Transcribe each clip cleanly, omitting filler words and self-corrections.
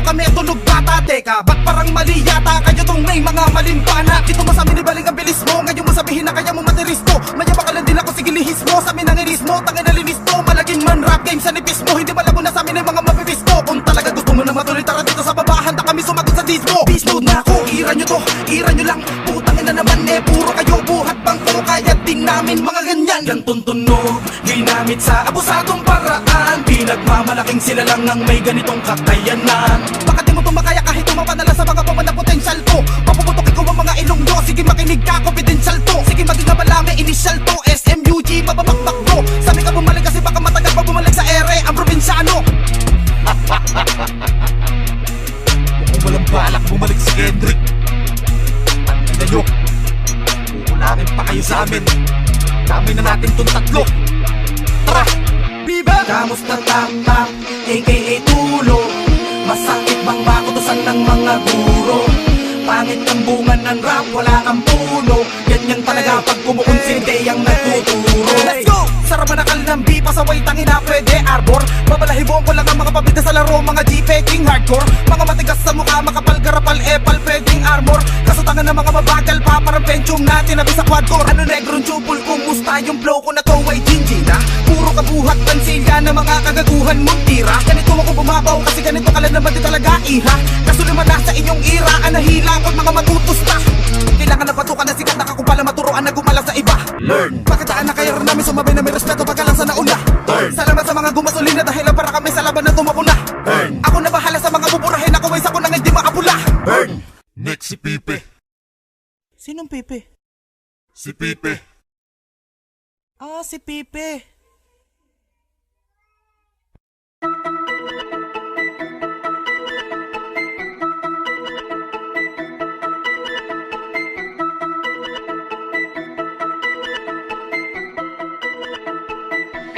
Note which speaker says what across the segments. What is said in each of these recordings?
Speaker 1: kami tulog bata. Teka, ba't parang mali yata? Kayo tong may mga malimpana. Dito mo sa amin ibaling ang bilis mo. Ngayon mo sabihin na kaya mo matiristo. Mayabang ka lang din ako, sige lihis mo. Sa amin ang iris mo, tangin na linis mo. Malaging man rap game sa nipis mo. Hindi malabo na sa amin ay mga mapipisto. Kung talaga gusto mo na matuloy, tara dito sa baba. Handa kami sumagot sa disco. Beast mode na ako, ira nyo to, ira nyo lang. Putangin na naman puro kayo buhat bangko. Kaya din namin mga ganyan. Gantong tunog, ginamit sa abusadong paraan. Pinagmamalaking sila lang ang may ganitong kakayanan. Baka di mo tumakaya kahit tumapanala sa mga paman na potensyal ko. Papuputokin ko ang mga ilong nyo. Sige makinig ka, confidential to. Sige maging nabalami, initial to. SMUG, mabamakbak bro. Sabi ka bumalik kasi baka matagal pa bumalik sa ere. Ang probinsyano. Mukhang walang balak bumalik si Kendrick. Pantay nyo, uulamin pa kayo sa amin. Dami na natin itong tatlo. Tara! Viva! Kamusta tap-tap, aka tulo? Masakit bang makutusan ng mga guro? Pangit ang bunga ng rap, wala kang puno. Ganyan talaga pag kumukonsinti ang nagtuturo. Let's go! Sarap manakal ng B, pasaway tangin na pwede arbor. Babalahibuan ko lang ang mga pabida sa laro. Mga G-peking hardcore, mga matigas sa mukha, makapal garapal, epal, pwedeng armor. Kaso tangan ng mga mabagal pa, parang penchum na tinabi sa quadcore. Ano negrong chupol, kumusta yung flow ko na to ay gingy na. Puro kabuhat, pansilya na mga kagaguhan mong tira. Ganito ako bumabaw kasi ganito ka lang naman di talaga iha. Kaso naman nasa inyong ira, anahila ko mga matutusta. Kailangan na patukan na sikat na kakupala maturuan na gumala sa iba. Learn! Pagkataan na kaya rin namin sumabay na may respeto pagkalang sa nauna. Turn! Salamat sa mga gumasolina dahil lang para kami sa laban na tumakuna. Burn! Ako na bahala sa mga buburahin, ako ay sa kunang hindi makapula. Burn!
Speaker 2: Next si Pipe.
Speaker 1: Sinong Pipe?
Speaker 2: Si Pipe.
Speaker 1: Ah, si Pipe.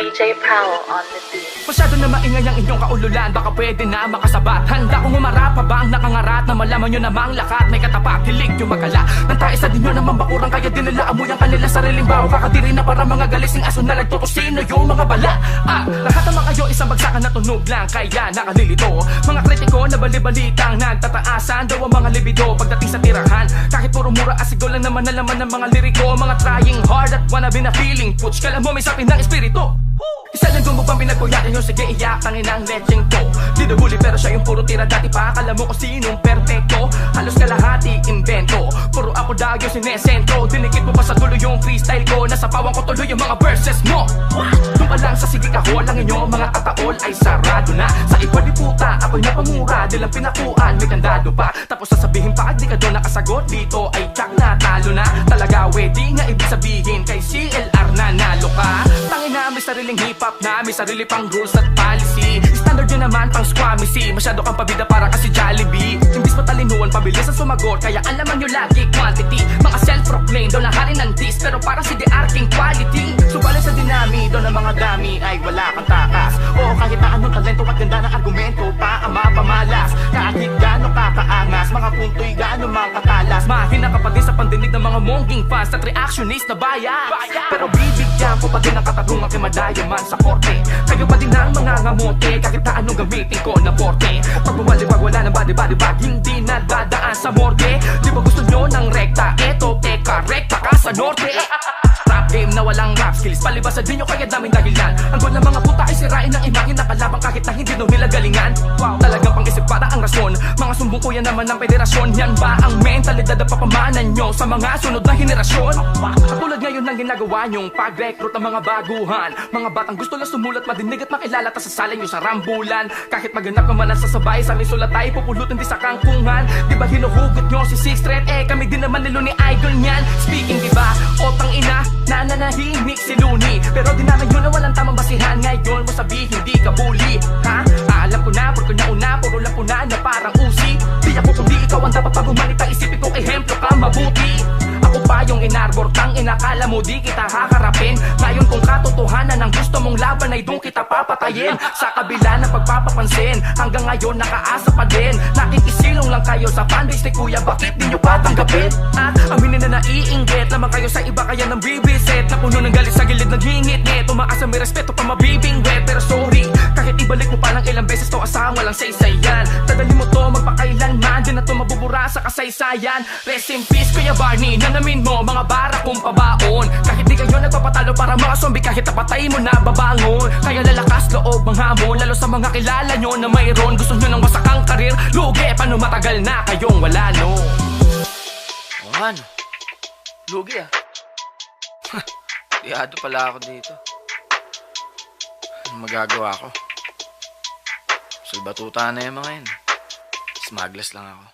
Speaker 3: DJ Powell on the beat.
Speaker 4: Masyado na maingay ang inyong kaululan, baka pwede na makasabat. Handa kong umarap pa ba ang nakangarat na malaman nyo namang lakat may katapat, hilig yung magala. Nantay sa dinyo naman bakurang kaya din nila amoy ang kanila sariling baho. Kakadiri na para mga galising aso na nagtutusino yung mga bala. Lahat naman kayo isang bagsakan na tunog lang kaya nakalilito. Mga kritiko na bali-balitang nagtataasan daw ang mga libido pagdating sa tirahan. Kahit puro mura asigaw lang naman nalaman ng mga liriko. Mga trying hard at wannabe na feeling puts, kala mo may sapin ng espiritu. Isa lang gumupang pinagkuyakan yung sige iyak tangin ang lecheng to. Di huli pero siya yung puro tira dati pa. Akala mo kung sinong perfecto. Halos kalahati invento. Puro ako daw yung sinesentro. Dinikit mo pa sa dulo yung freestyle ko. Nasa pawang ko tuloy yung mga verses mo. Doon pa lang sa sige kahol ang inyong mga ataol ay sarado na. Sa iba di puta ako'y napamura. Di lang pinakuan may kandado pa. Tapos sasabihin pa di ka doon nakasagot. Dito ay tsak na talo na. Talaga wedding nga ibig sabihin kay CLR na nalo ka. Tangin na may sariling hip-hop na may sarili pang rules at policy. Standard yun naman pang squammy. Masyado kang pabida para kasi Jollibee. Imbis patalinuan pabilis ang sumagot. Kaya alaman nyo lagi quantity. Mga self-proclaimed daw na hari ng dis. Pero para si The Arking quality. Subalit sa dinami daw ng mga dami ay wala kang takas. O kahit na anong talento at ganda ng argumento pa ang mapamalas. Kahit gano'ng kakaangas, mga punto'y gano'ng makatalas. Mahina ka pa din sa pandinig ng mga mongging fans at reactionist na bias. Pero bibigyan ko pa din ang katarungan kay madayaman sa korte. Kayo pa din ang mga ngamote kahit na anong gamitin ko na porte. Pag bumaliwag wala ng body bag, hindi na dadaan sa morgue. Di ba gusto nyo ng rekta? Eto teka, rekta ka sa norte. Rap game na walang rap skills, palibasan din nyo kaya daming dahilan. Ang goal ng mga puta ay sirain ang imahe na kalabang kahit na hindi daw nila galingan. Wow, talagang pang-isip para ang rason. Mga sumbong ko yan naman ng federasyon. Yan ba ang mentalidad na papamanan nyo sa mga sunod na henerasyon? Katulad ngayon ng ginagawa nyong pag-recruit ng mga baguhan. Mga batang gusto lang sumulat, madinig at makilala, tas sasalin nyo sa rambulan. Kahit maganap naman ang sasabay sa aming sulat ay pupulutin di sa kangkungan. Di ba hinuhugot nyo si Six Threat? Kami din naman nilo ni Idol nyan. Speaking di ba, otang ina, nananahimik si Looney. Pero di namin yun na walang tamang basihan. Ngayon mo sabihin di ka bully. Ha? Alam ko na, puro na una, puro lang po na parang usi. Di ako kundi ikaw ang dapat pag humanita. Isipin kong ehemplo ka mabuti. Ako pa yung inarbor, tang inakala akala mo di kita haharapin. Ngayon kung katotohanan ang gusto mong laban ay doon kita papatayin. Sa kabila ng pagpapapansin, hanggang ngayon nakaasa pa din. Nakikisilong lang kayo sa fanbase ni Kuya, bakit di nyo pa tanggapin? At aminin na naiinggit naman kayo sa iba, kaya nang bibisit. Na puno ng galit sa gilid naghingit-ngit, tumaas ang may respeto pa mabibingwit. Pero sorry, kahit ibalik mo pa lang ilang beses to, asang walang saysayan. Dadali mo to magpakailanman, di na to mabubura sa kasaysayan. Rest in peace Kuya Barney, nanamin mo mga bara kong pabaon. Kahit di kayo nagpapatalo para mga zombie, kahit napatay mo na babangon. Kaya lalakas loob ang hamon, lalo sa mga kilala nyo na mayroon gusto nyo ng wasakang karir. Lugi, paano matagal na kayong wala no?
Speaker 5: O ano? Lugi ah. Diado pala ako dito. Ano magagawa ko? Salbatuta na yung mga yun. Smuggles lang ako.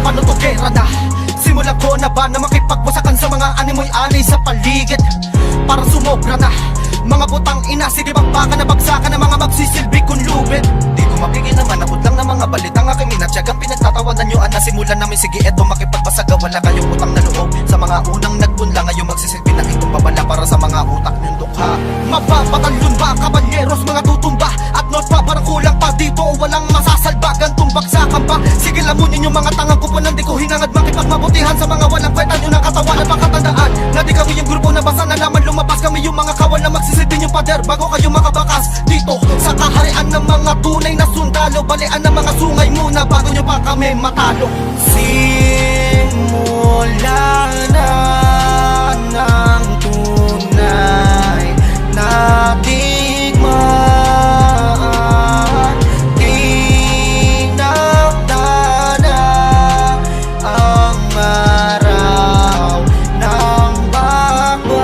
Speaker 6: Paano to gera na? Simulan ko na ba na makipagwasakan sa mga animoy anay sa paligid? Para sumobra na mga butang ina, sige baka na bagsakan ng mga magsisilbi kong lubid. Di ko mapigil naman, abot lang ng mga balitang aking minatyagang pinagtatawanan nyo. Nasimulan namin, sige eto makipagbasaga. Wala kayong utang na loob sa mga unang nagpunla. Ngayon magsisilbi na itong babala para sa mga utak nyong dukha. Mababatalyon ba kabalyeros, mga tutumba? At not pa parang kulang pa dito o walang masasalba. Gantong bagsakan pa, sige lamunin yung mga tangang kupunan. Di ko hinangad makipagmabutihan sa mga walang kwenta nyo ng katawan. At makatandaan na di kami yung grupo na basa na naman lumabas. Kami yung mga kawal na magsisilbi yung pader bago kayo makabakas dito sa kaharian ng mga tunay na sundalo. Balian ng mga sungay muna bago nyo pa kami matalo. Simula na ng tunay na digmaan, tinagdana ang araw ng bakbakan.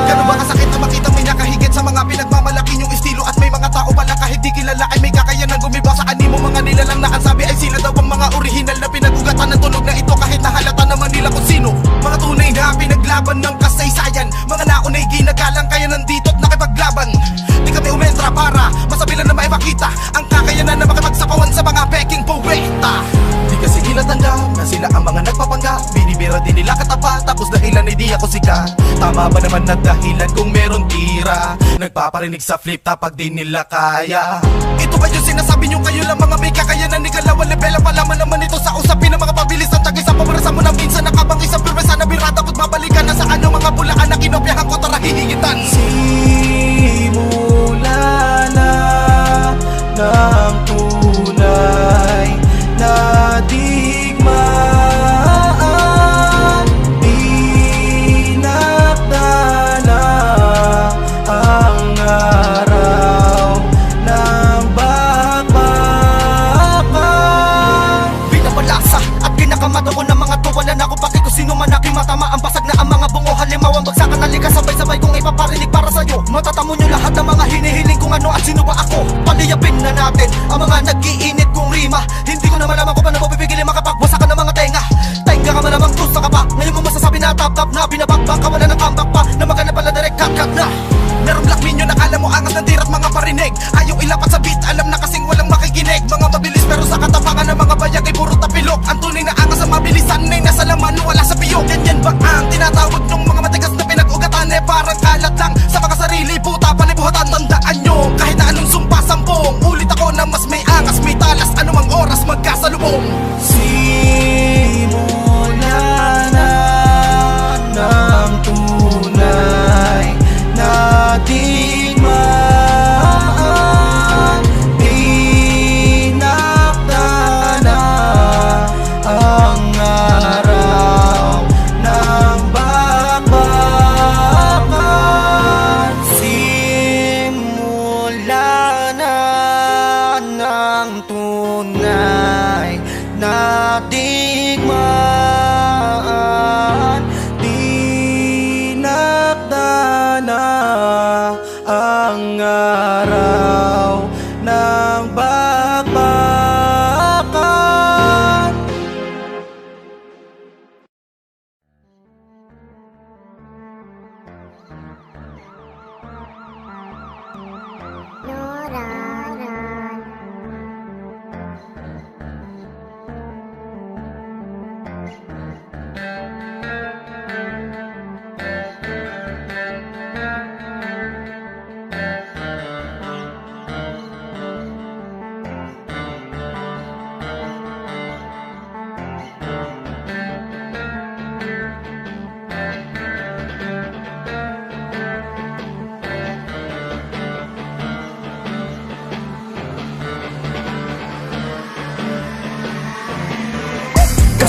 Speaker 6: Ganun ba kasakit na makita may nakahigit sa mga pinagmamalaki yung estilo? At may mga tao pala kahit di kilala ay may kakayanan gumiba sa animo. Mga nilalang na ang sabi ay sila daw ang mga orihinal na pinag-ugatan ng tunog na ito, kahit nahalata naman nila kung sino. Mga tunay na pinaglaban ng kasaysayan, mga naunay ginagalang kaya nandito at nakipaglaban. Di kami umentra para masabilan na maipakita ang kakayanan na makipagsapawan sa mga peking poeta. Di kasi nila tanda na sila ang mga nagpapanggap, binibira din nila katapat, tapos dahilan ay di ako sikat. Tama ba naman na dahilan kung meron tira? Nagpaparinig sa flip top pag di nila kaya. Ito ba yung sinasabi nyo kayo lang mga may kakayanan? Ni kalawang level ang palaman naman ito sa usapin ng mga pabilis ng tagis. Sa pamarasan mo na minsan nakabang isang pirmesa na birada ko't babalikan na sa ano mga bulaan na kinopyahan ko tara hihingitan. Simula na ng tunay na digmaan, tinakdana ang araw ng bakbakan. Binabalasa at kinakamata ko ng mga tuwala na ako paki ko sino man aking matama. Ang basag na ang mga bungo, halimaw ang bagsakan na likas. Sabay-sabay kong ipaparinig para sa'yo. Matatamo nyo lahat ng mga hinihiling kung ano at sino ba ako. Paliyapin na natin ang mga nag-iinit kong rima. Hindi ko na malaman kung paano mo pipigilin makapagwasakan ng mga tenga. Tenga ka malamang gusto ka pa. Ngayon mo masasabi na tap-tap na binabakbak ka, wala ng comeback pa. Na magana pala direct cut na. Merong black minion na kala mo angas ng tirat mga parinig. Ayaw ilapat sa beat, alam na kasing walang makikinig. Mga mabilis pero sa katapangan ng mga bayag ay puro tapilok. Ang tunay na angas sa mabilisan ay nasa laman, wala sa piyok. Ganyan ba ang tinatawag ng mga matigas na pinag-ugatan? Eh parang kalat lang sa mga sarili, puta panibuhatan. Tandaan nyo, kahit na anong sumpa sampung, ulit ako na mas may angas, may talas, anumang oras magkasalubong. Simula na ng tunay na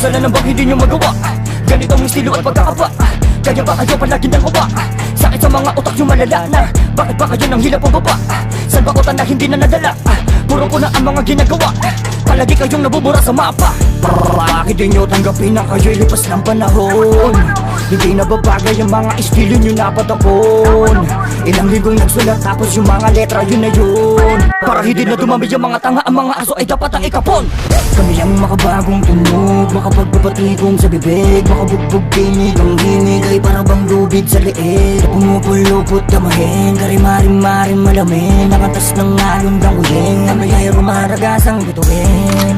Speaker 7: Kasalanan bang hindi nyo magawa? Ganitong estilo at pagkakapa, kaya ba kayo palagi nang uwa? Sakit sa mga utak nyo malala na, bakit ba kayo nang hilap pababa? Salbakutan na hindi na nadala, puro ko na ang mga ginagawa, palagi kayong nabubura sa mapa. Bakit di nyo tanggapin na kayo'y lipas ng panahon? Hindi na babagay ang mga estilo nyo napatapon. Ilang linggong nagsulat tapos yung mga letra yun na yun. Para hindi na dumami yung mga tanga, ang mga aso ay dapat ang ikapon. Kami ang makabagong tunog, makapagpapatigong sa bibig, makabugbog tinig, ang himig ay parabang lubid sa leeg. Pumupulupot kamahin, karimari-marim malamin, nakatas ng alon gangguhin, ang mayay rumaragas ang bituin.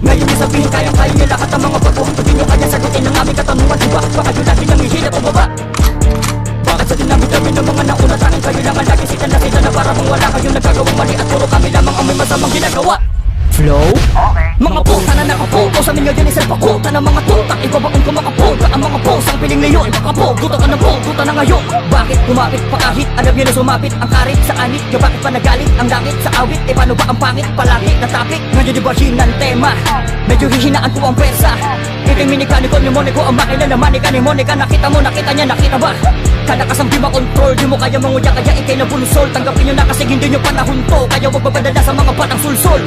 Speaker 7: Ngayon yung sabihin kayang-kaya niyo lahat ang mga pagbuhang pwede nyo kaya sagutin ang aming katanungan. Di bakit ba kayo lagi nang hihilap pababa? Bakit sa dinami-dami ng mga nauna tanging kayo lang ang lagi sita na para mong wala kayong nagagawang mali at puro kami lamang ang may masamang ginagawa? Flow? Mga puta na nakapoto sa amin ngayon isang pakuta ng mga tutak, ibabaon ko makapunta ang mga pose ang piling ngayon. Makapuguta ka ng puguta na ngayon. Bakit kumapit pa kahit alam nyo na sumapit ang karit sa anit? Kaya bakit pa nagalit ang langit sa awit? E paano ba ang pangit palagi na topic? Ngayon di ba hinang tema? Medyo hihinaan ko ang persa. Iting minikaniko ni Monica ang makina na manika ni Monica. Nakita mo, nakita niya, nakita ba? Kada kasang di makontrol, di mo kaya manguya kaya ikay na bulusol. Tanggapin nyo na kasi hindi nyo panahon to, kaya wag babadala sa mga batang sulsol.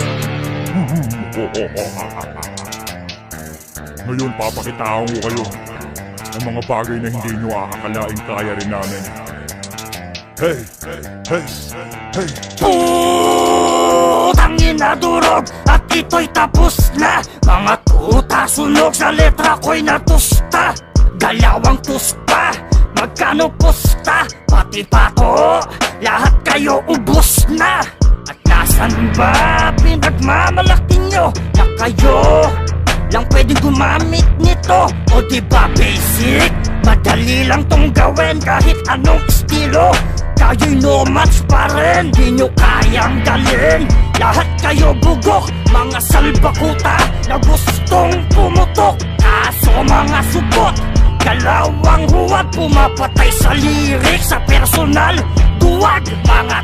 Speaker 2: Ngayon papakitaan ko kayo ang mga bagay na hindi nyo akakalaing kaya rin namin. Hey! Hey! Hey!
Speaker 7: Putangin na durog at ito'y tapos na. Mga tuta sunog sa letra ko'y natusta. Dalawang tuspa, magkano pusta? Pati pato, lahat kayo ubos na. At nasan ba pinagmamalaki nyo na kayo lang pwedeng gumamit nito? O diba basic? Madali lang tong gawin kahit anong estilo. Kayo'y no match pa rin, di nyo kayang dalhin. Lahat kayo bugok, mga salbakuta na gustong pumutok. Kaso mga supot, dalawang huwag pumapatay sa lirik, sa personal duwag. Mga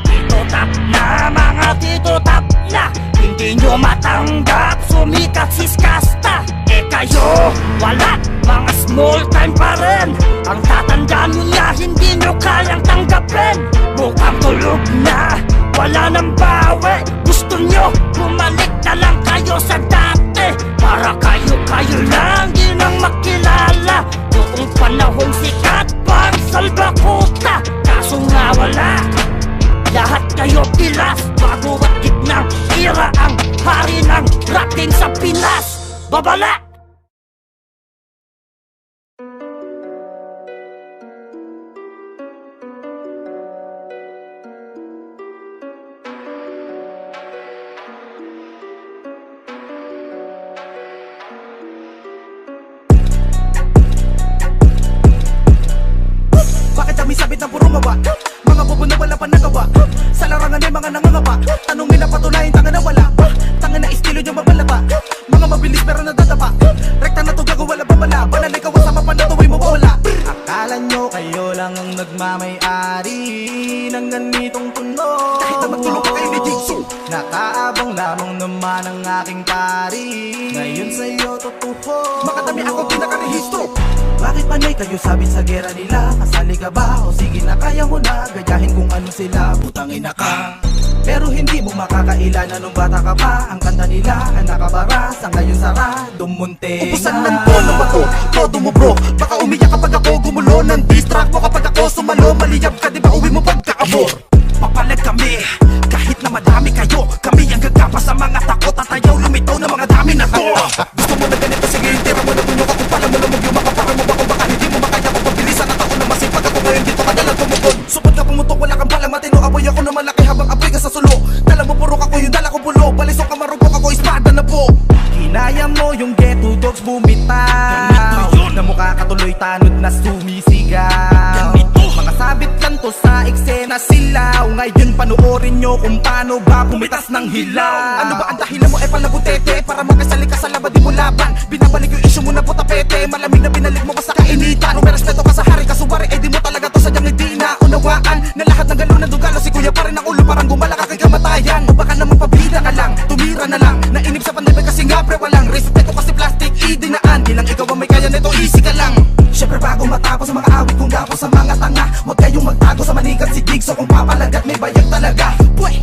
Speaker 7: titotap na hindi nyo matanggap, sumikat si Skasta. Eh kayo, wala, mga small time pa rin. Ang tatandaan nyo niya, hindi nyo kayang tanggapin. Mukhang tulog na, wala nang bawi. Gusto nyo, bumalik na lang kayo sa dati. Para kayo lang, di nang makilala. Noong panahong sikat pang salbakuta. Kaso nga wala, lahat kayo pilas. Bago at gitnang ira ang hari ng rating sa Pinas. Babala!
Speaker 6: Bakit kami sabit ng puro mawa? Mga bobo na wala pa nagawa. Sa larangan ay mga nangangapa. Tanungin na patunayin, tanga na wala. Tanga na estilo nyo mabalaba. Mga mabilis pero nadadapa. Rekta na to gago, wala babala. Banal ikaw sa mapa na to ay mawawala. Akala nyo kayo lang ang nagmamay-ari ng ganitong tunog. Kahit na magtulog pa kayo ni Jigsaw, nakaabang lamang naman ang aking pari. Ngayon sa'yo totoo, makadami ako pinakarehistro. Bakit panay kayo sabit sa gera nila? Kasali ka ba? O sige na kaya mo na gayahin kung ano sila. Putangin na ka, pero hindi mo makakailan na nung bata ka pa. Ang kanta nila ang nakabara, sa ngayon sarado munte. Ubusan ng tono ba to? Todo mo bro, baka umiyak kapag ako gumulo. Ng distract mo kapag ako sumalo. Maliyab ka diba uwi mo pagkaabor? Papalag kami, kahit na madami kayo. Kami ang gagapa sa mga takot at ayaw lumitaw na mga dami na to. Gusto mo na ganito, sige tira mo na tunyok ako. Pala mo lumog yung makaparang mo ba kung baka hindi mo makaya kung pabilisan at ako na masipag ako ngayon dito ka dalang tumukod. Supot ka pumutok, wala kang pala matino. Apoy ako na malaki habang apoy ka sa sulo. Dala mo purok ako, yung dala ko pulo. Balisok ka marugok ako, espada na po. Hinaya mo yung ghetto dogs bumitaw na mukha katuloy tanod na sumisigaw. Mga sabit lang to sa eksena silaw. Ngayon panoorin nyo kung paano ba pumitas ng hilaw. Ano ba ang dahilan mo? Palabutete para makasali ka sa laban, di mo laban. Binabalik yung issue mo na putapete. Malamig na binalik mo pa sa kainitan. May respeto ka sa hari kasuwari, eh di mo talaga to sadyang hindi na unawaan. Na lahat ng galo na dugalo, si kuya pa rin ang ulo. Parang gumalak kay kamatayan. O baka naman pabida ka lang, tumira na lang. Nainip sa pandemya kasi nga pre walang respeto kasi plastic idinaan. ako sa mga tanga. Huwag kayong magtago sa manigang sigig. So kung papalagat may bayag talaga. Pweh!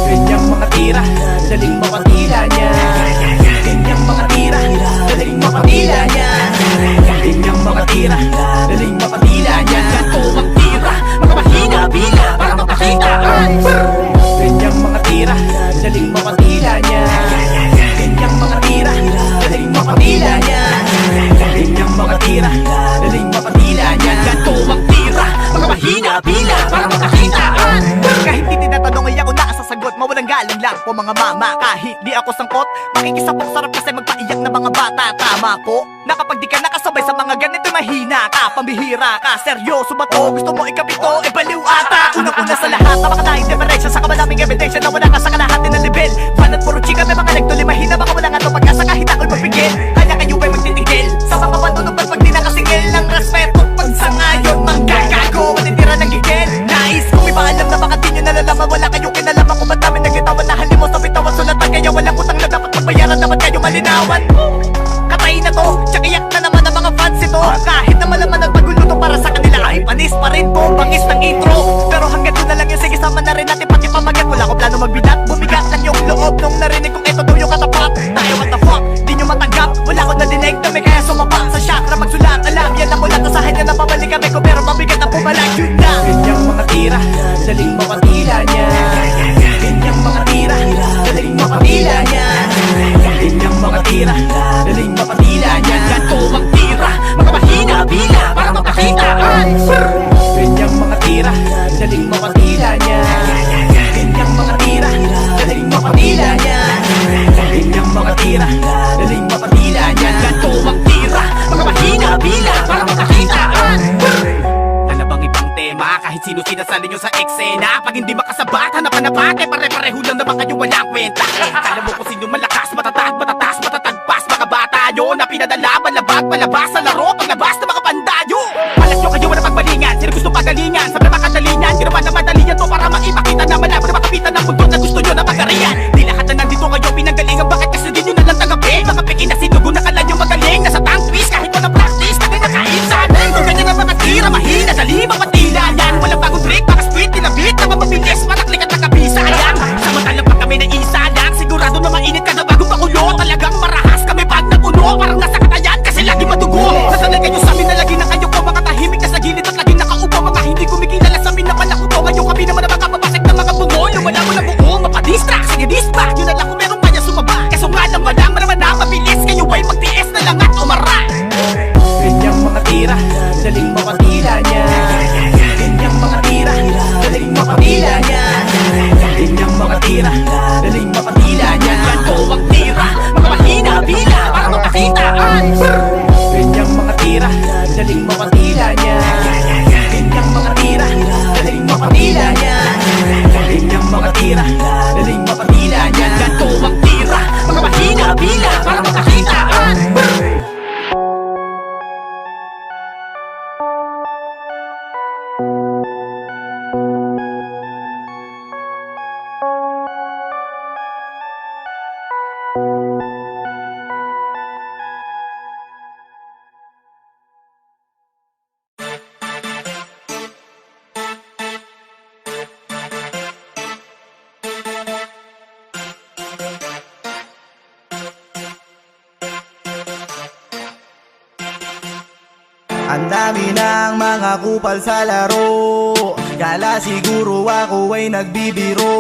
Speaker 4: Ganyang mga tira, daling mapatila niya. Ganyang mga tira, daling mapatila niya. Ganyang mga tira, daling mapatila niya. Ganto ang tira, mga mahina bila para mapakita. Ganyang mga tira, daling mapatila niya. Ganyang mga tira, daling mapatila niya. Ganyang mga tira, daling mapatila niya. Ganto ang tira, mga mahina bila para mapakita.
Speaker 6: Kahit di tinatanong ay ako nakasasagot. Mawalang galang lang po mga mama. Kahit di ako sangkot, makikisapok sarap kasi magpaiyak na mga bata. Tama po, na kapag di ka nakasabay sa mga ganito mahina ka, pambihira ka. Seryoso ba to? Gusto mo ikapito? E baliw ata. Unang-una sa lahat, napakalaing differensya sa kamalaming ebidensya na wala ka sa kalahati ng level. Banat puro chika, may mga nagtuli mahina. Baka wala nga to pagkasa kahit ako'y mapigil. Kaya kayo ay magtitigil sa mga panunubad pag di nakasingil ng respeto. Pag sa ngayon, manggagago, matitira ng gigil. Nais kong ipaalam na baka di nyo nalalaman. Wala kayong kinalaman kung ba't namin nagitawan na halimos sa bitawan sulatan. Kaya walang utang na dapat magbayaran, dapat kayo malinawan. Katay na to, tsakiyak na naman ang mga fans ito. Kahit na malaman ang pagluluto para sa kanila ay panis pa rin to, bangis ng intro. Pero hanggang doon na lang yun, sige sama na rin natin pati pamagat. Wala ko plano magbilat, bumigat lang yung loob nung narinig kong ito daw yung katapat. Tayo what the fuck, di nyo matanggap. Wala ko nadinig na may kaya sumapa sa chakra magsulat. Alam yan ang ulat, asahin nyo na pabalik kami ko. Pero mabigat ang pumalag, yun lang.
Speaker 4: Ganyang mga tira, daling mapatila niya. Ganyang mga tira, daling mapatila niya. Ganyang mga tira, daling mapatila niya. Ganto ang tira, mga mahina bila para mapakita. Ganyang mga tira, daling mapatila niya. Ganyang mga tira, daling mapatila niya. Ganyang mga tira, daling mapatila niya. Ganto ang tira, mga mahina bila para mapakita.
Speaker 6: Ano bang ibang tema? Kahit sino sinasali nyo sa eksena. Pag hindi makasabat, hanapan na pake. Pare-pareho lang naman kayo walang kwenta. Kala mo kung sino malakas, matatag, matatas, matatagpas. Mga bata nyo na pinadala, malabag, malabas sa laro. Paglabas na mga bandayo. Palas nyo kayo wala pagbalingan. Sino gusto pagalingan? Sa napakadalingan. Ginawa na madalian to para maipakita na malabas na makapitan ng mundo na gusto nyo na magarian. Di lahat na nandito kayo pinanggalingan. Bakit kasi di nyo na lang tanggapin? Mga pekin na sinugo na kala nyo magaling. Nasa tank twist kahit walang practice. Tagay na kain sa amin. Kung ganyan ang mga tira, mahina, dali, mapatila yan. Walang bagong trick, mga speed, tinabit na mapabilis. Mataklik at nakabisa yan. Samantalang pag kami na isa lang, sigurado na mainit ka na bagong makulo. Talagang marahas kami pag napuno. Parang nasa katayan kasi lagi madugo. Nasanay kayo sa amin na lagi na kayo ko. Mga tahimik na sa gilid at lagi nakaupo. Mga hindi kumikilala sa amin na panakuto. Ngayon kami naman na mga babasik na mga puno. Lumala mo na buo, mapadistract. Sige, distract nyo na lang kung meron pa niya sumaba. Kaso nga lang walang maraman na mabilis. Kayo ay magtiis na lang at umara.
Speaker 4: Ganyang mga tira, daling mapatila niya. Ganyang mga tira, daling mapatila niya. Ganyang mga tira, daling mapatila niya. Ganto ang tira, mga mahina bila para mapakita. Ganyang mga tira, daling mapatila niya. Ganyang mga tira, daling mapatila niya. Ganyang mga tira, daling mapatila niya. Ganto ang tira, mga mahina bila para mapakita.
Speaker 6: Ang dami ng mga kupal sa laro. Kala siguro ako ay nagbibiro.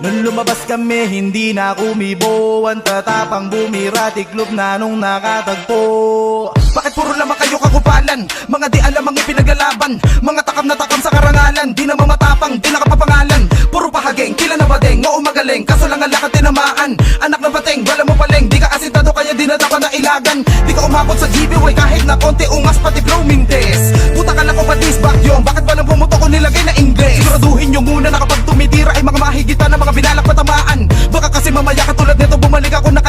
Speaker 6: Nung lumabas kami hindi na kumibo. Ang tatapang bumira, tiklop na nung nakatagpo. Bakit puro lamang kayo kakupalan? Mga di alam ang ipinaglalaban. Mga takam na takam sa karangalan. Di naman matapang, di nakapapangalan. Puro pahageng, kila na badeng, oo magaling. Kaso lang ang lakad tinamaan. Anak na bateng, wala mo paleng. Di ka asintado kaya di na dapat na ilagan. Di ka umabot sa GBY kahit na konti ungas pati flow mintes. Puta ka na ko pa disback yung. Bakit walang pumuto ko nilagay na Ingles? Siguraduhin nyo muna na kapag tumitira ay mga mahigit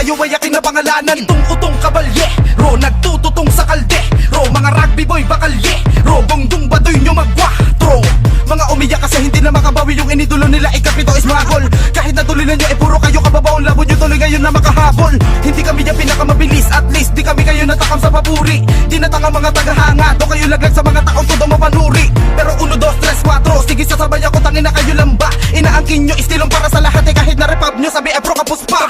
Speaker 6: kayo ay aking napangalanan. Itong utong kabalye, ro nagtututong sa kalde, ro mga rugby boy bakalye, ro gongdong badoy nyo magwatro. Mga umiyak kasi hindi na makabawi yung inidulo nila, ikapito is mga gol. Kahit natuloy na nyo, puro kayo kababaon, labo nyo tuloy ngayon na makahabol. Hindi kami yung pinakamabilis, at least di kami kayo natakam sa papuri. Di natanga mga tagahanga, do kayo laglag sa mga taong todo mapanuri. Pero 1, 2, 3, 4, sige sasabay ako, tangin na kayo lang ba? Inaangkin nyo, istilong para sa lahat, kahit na repub nyo, sabi bro kapus pa.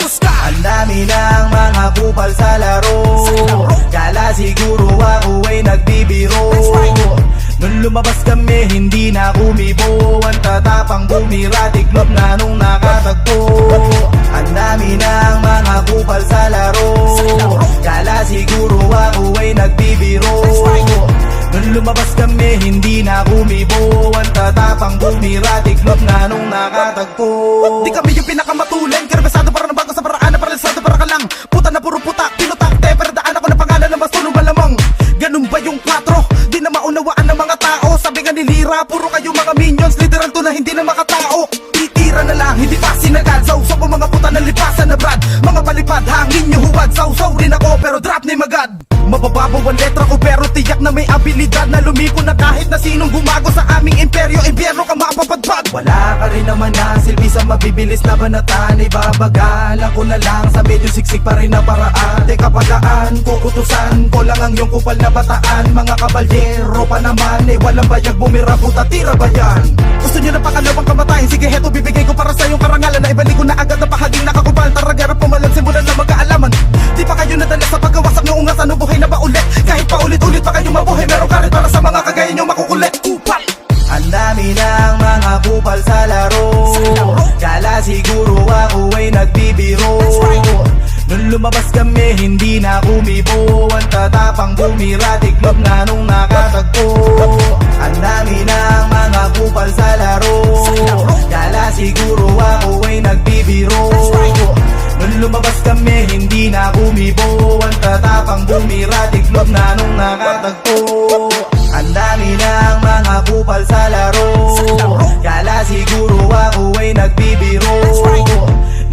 Speaker 8: Ang dami ng mga kupal sa laro, kala siguro ako ay nagbibiro. Nung lumabas kami hindi na kumibo, ang tatapang bumira, tiklop na nung nakatagpo. Ang dami ng mga kupal sa laro, kala siguro ako ay nagbibiro. Nung lumabas kami hindi na kumibo, ang tatapang bumira, tiklop na nung nakatagpo.
Speaker 6: Di kami yung pinakamatulen, karabasado para na bago sa paraan na paralisado para ka lang. Puta na puro puta, pinutak, pero daan ako ng pangalan ng basto ng malamang. Ganun ba yung 4? Di na maunawaan ng mga tao. Sabi nga nilira, puro kayo mga minions, literal to na hindi na makatao. Titira na lang, hindi pa sinagad. Sausaw ang mga puta na lipasan na brad. Mga palipad, hangin nyo huwad. Sausaw rin ako pero drop ni magad. Mabababaw ang letra ko pero tiyak na may abilidad na lumiko na kahit na sinong gumago sa aming imperyo. Impyerno ka mapapadpad.
Speaker 8: Wala ka rin naman na silbi sa mabibilis na banatan. Ibabagal ako na lang sa medyo siksik pa rin na paraan. Teka pagaan, kukutusan ko lang ang iyong kupal na bataan. Mga kabalyero pa naman, walang bayag bumira, puta tira ba yan?
Speaker 6: Gusto nyo na pangalawang kamatahin? Sige heto, bibigay ko para sa iyong karangalan. Na ibalik ko na agad na pahaging nakakubal. Taragarap pumalag, simulan na magkaalaman. Di pa kayo nadala sa pagkawasak ng ungas, ano buhay na ba ulit? Kahit pa ulit-ulit pa kayo mabuhay, meron ka rin para sa mga kagaya nyo makukulit. Kupal!
Speaker 8: Ang dami ng mga kupal sa laro, kala siguro ako ay nagbibiro. Nung lumabas kami hindi na kumibo, ang tatapang bumira, tiklop na nung nakatagpo. Ang dami ng mga kupal sa laro, kala siguro ako ay nagbibiro. Nung lumabas kami hindi na kumibo, ang tatapang bumira, tiklop na nung nakatagpo. Ang dami ng mga kupal sa laro, kala siguro ako ay nagbibiro.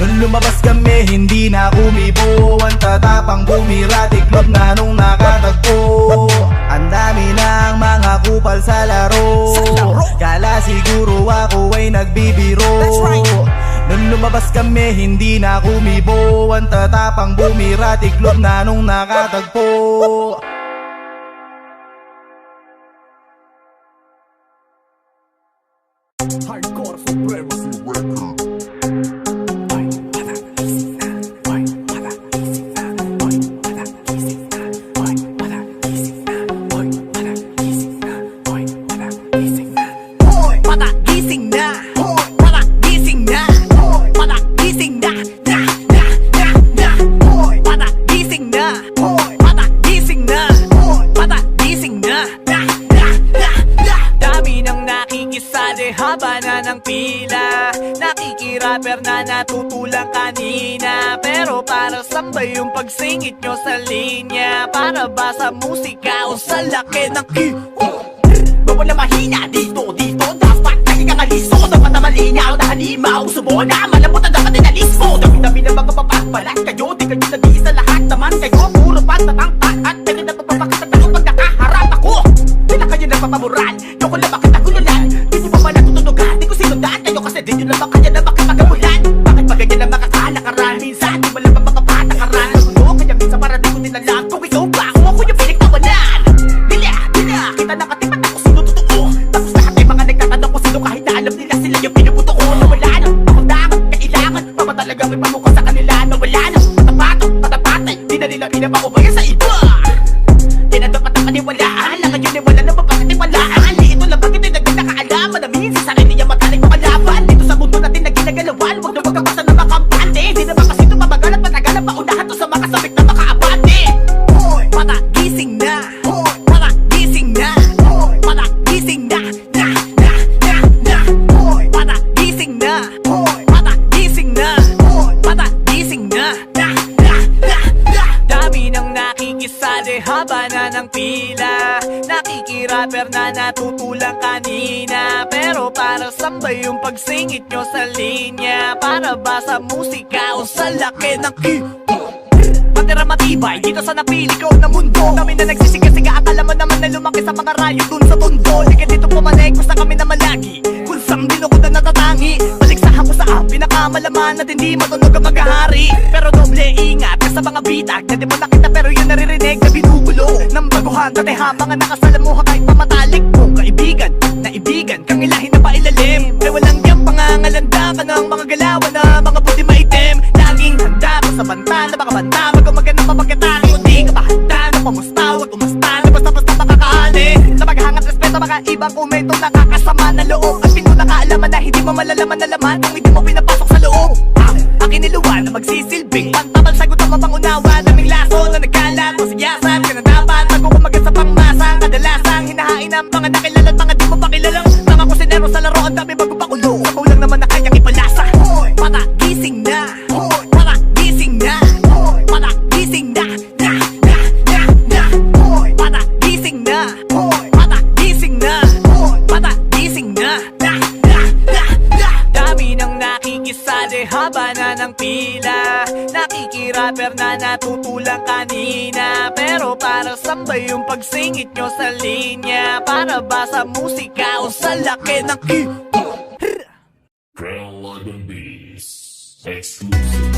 Speaker 8: Nung lumabas kami hindi na kumibo, ang tatapang bumira, tiklop na nung nakatagpo. Ang dami ng mga kupal sa laro, kala siguro ako ay nagbibiro. Nung lumabas kami hindi na kumibo, ang tatapang bumira, tiklop na nung nakatagpo.
Speaker 6: Hardcore supremacy record.
Speaker 4: Haba na ng pila, nakikirapper na natutulang kanina. Pero para saan ba yung pagsingit nyo sa linya? Para ba sa musika o sa laki ng bawal na mahina dito, dapat lagi kang aliso. Dapat na malinaw na halimaw, subo na malambot na dapat inalis mo. Dami-dami na mga papagbalat kayo, di kayo nadi sa lahat naman kayo. Puro patatangkat at pwede na papapakita tayo pag nakaharap ako. Di na kayo nagpapaboran, yung ko lang makatagululan. Di ko sinundan kayo kasi di nyo naman kaya na makipagabulan. Bakit ba ganyan na makakalakaran? Minsan di mo lang ba makapatakaran? Nagulo kaya minsan para di ko din alam kung ikaw ba ako yung pinagtawanan. Dila, kita nakatipat ako sino totoo. Tapos lahat ay mga nagtatanong kung sino kahit na alam nila sila yung pinuputo ko. Nawala na, ako dapat, kailangan pa ba talaga may pamuka sa kanila? Nawala na, patapatay, di na nila pinapakubayan sa iba. Di na dapat ang paniwalaan, lang ngayon ay wala na mapakatiwalaan. Ito lang bakit ay nagkakaalaman na minsan sa akin niya magaling mamalaban. Dito sa mundo natin na ginagalawan, huwag na magkabasa ng makampante. Di na ba kasi ito mamagal at matagal na paunahan to sa mga sabik na makaabante. Para gising na, para gising na, para gising na, para gising na, para gising na, para gising na. Dami nang nakikisali, haba na ng pila, nakikirapper na natutulang kanina. Pero para saan ba yung pagsingit nyo sa linya? Para ba sa musika o sa laki ng matira matibay dito sa napili ko na mundo. Kami na nagsisiga-siga at alam mo naman na lumaki sa mga rayo dun sa tondo. Di ka dito pumanekos na kami na malagi kung saan ko na natatangi. Baliksahan ko sa pinakamalaman at hindi matunog ang maghahari. Pero doble ingat ka sa mga bitag na di mo nakita pero yun naririnig na binugulo ng baguhan. Dati mga nakasalamuha kahit pamatalik mong kaibigan. Naibigan kang ilahin na pailalim. Ay walang diyang pangangalanda ka ng mga galawan na mga puti maitim. Laging handa pa sa banta na baka banta magagan ng mapagkatari. Kung di ka pa handa na pamusta wag umasta na basta-basta makakaali. Sa paghangat respeto mga ibang komento nakakasama na loob. At pinunakaalaman na hindi mo malalaman na laman kung hindi mo pinapasok sa loob. Ang iniluwan na magsisilbing pantabal sagot ang mapangunawa. Daming laso na nagkalat mo siyasan ka na dapat magkukumagat sa pangmasa. Kadalasang hinahain ang mga nakilala at mga di mo pakilalang mga kusinero sa laro. Ang dami bago pakulo sa kulang naman na kayang ipalasa. Para gising na, para gising na, para gising na, para gising na, para gising na, para gising na. Dami nang nakikisali haba na ng pila. Nakikirapper na natutulang kanina. Pero para saan ba yung pagsingit nyo sa linya? Para ba sa musika o sa laki ng
Speaker 2: Crown London Beats exclusive.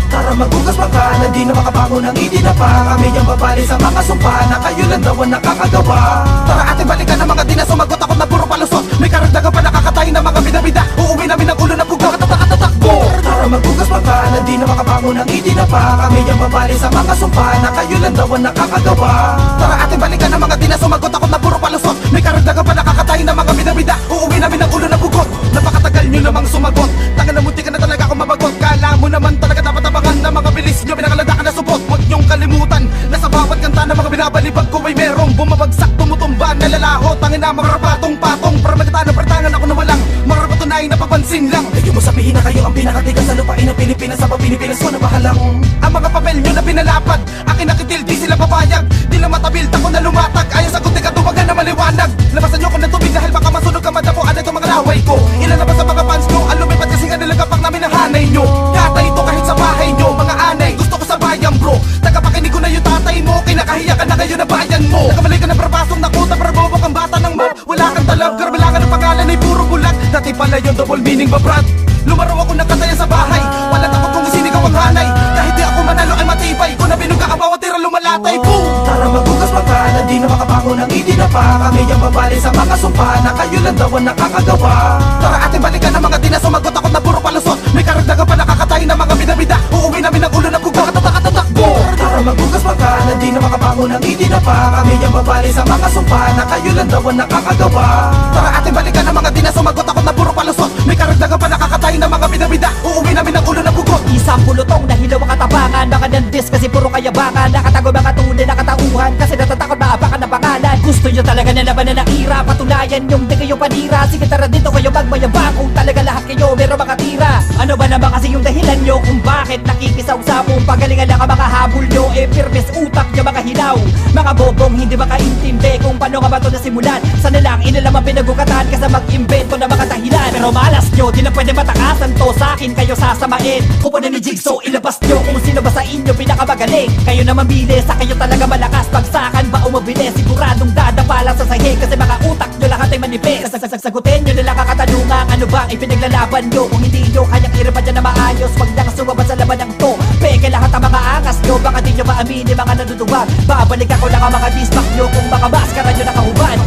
Speaker 6: Tara magbukas pa ka na di na makabangon ng hindi na pa. Kami ang babali sa mga sumpa na kayo lang daw ang nakakagawa. Tara ating balikan ng mga di na sumagot ako na puro palusot. May karagdagan pa nakakatayin ng mga bida-bida. Uuwi namin ang ulo na bugaw at takbo. Tara magbukas pa ka na di na makabangon ng hindi na pa. Kami ang babali sa mga sumpa na kayo lang daw ang nakakagawa. Tara ating balikan ng mga di na sumagot ako na puro palusot. May karagdagan pa nakakatayin ng mga bida-bida. Uuwi namin ang ulo na bugot. Napakatagal nyo namang sumagot. Tanga na munti ka na talaga ako mabagot. Kala mo naman talaga dapat abangan na mga bilis nyo pinakaladakan na supot. Huwag nyong kalimutan na sa bawat kanta na mga binabalibag ko ay merong bumabagsak, tumutumba, nalalaho. Tangin na mga rapatong-patong para magkata ng pertangan ako na walang marapatunayin na papansin lang. Ayaw mo sabihin na kayo ang pinakatigas sa lupain ng Pilipinas. Sa Pilipinas ko na bahalang ang mga papel nyo na pinalapad. Akin nakitil, di sila papayag. Di na matabil, tako na lumatag. Ayaw sa kunti katuwagan na maliwanag. Labasan nyo ko ng tubig dahil baka masunog ka madapuan. Ito mga laway ko, ilan na ba sa mga fans nyo? Ang lumipat kasi nga nilagapak namin ang hanay nyo. Kata ito kahit sa bahay nyo, mga anay. Gusto ko sa bayan bro, tagapakinig ko na yung tatay mo. Kinakahiya ka na kayo na bayan mo. Nakamali ka na prapasong nakuta, para bobo kang bata ng map. Wala kang talab, karbilangan ng pangalan ay puro bulag. Dati pala yung double meaning ba brad? Lumaro ako ng kataya sa bahay. Wala takot kung isinigaw ang hanay. Kahit di ako manalo ay matibay. Kung nabinuga ka bawat tira lumalatay. Boom! Tara magbukas pa ka na di na makabangon ng hindi na pa. Kami ang babali sa mga sumpa na kayo lang daw ang nakakagawa. Tara ating balikan ng mga di na sumagot ako na puro palusot. May karagdagan pa nakakatayin ng mga bida-bida. Uuwi namin ang ulo na bugaw at takbo. Tara magbukas pa ka na di na makabangon ng hindi na pa. Kami ang babali sa mga sumpa na kayo lang daw ang nakakagawa. Tara ating balikan ng mga di na sumagot ako na puro palusot. May karagdagan pa nakakatayin ng mga bida-bida. Uuwi namin ang ulo na bugot.
Speaker 7: Isang pulutong na hilaw ang katabangan. Baka nandis kasi puro kayabangan. Nakatago mga tunay na katauhan. Kasi natatakot maapakan ng pangalan. Gusto nyo talaga na laban na nakira. Patunayan yung di kayo panira. Sige tara dito kayo magmayabang. Kung talaga lahat kayo meron mga tira. Ano ba naman kasi yung dahilan nyo kung bakit nakikisawsawong pagalingan lang ang mga habol nyo. Firmes utak nyo mga hilaw. Mga bobong hindi makaintindi kung paano nga ba ito nasimulan. Sana lang inilaman pinagukatan kasi mag-invento na mga dahilan. Pero malas nyo, di na pwede matakasan to. Sa akin kayo sasamain. Kupunan ni Jigsaw, ilabas nyo kung sino ba sa inyo pinakamagaling. Kayo naman bilis, sa kayo talaga malakas. Pagsakan ba o mabilis, siguradong dadapa lang sa sahig. Kasi mga utak nyo lahat ay manipis. Sagutin nyo nila kakatanungan. Ano ba ipinaglalaban nyo? Kung hindi nyo kayang iripan dyan na maayos, wag lang sumabas sa laban ng to. Peke lahat ang mga angas nyo, baka di nyo maaminin mga naduduwag. Babalik ako lang ang mga dismak nyo kung baka maskara nyo nakahubad.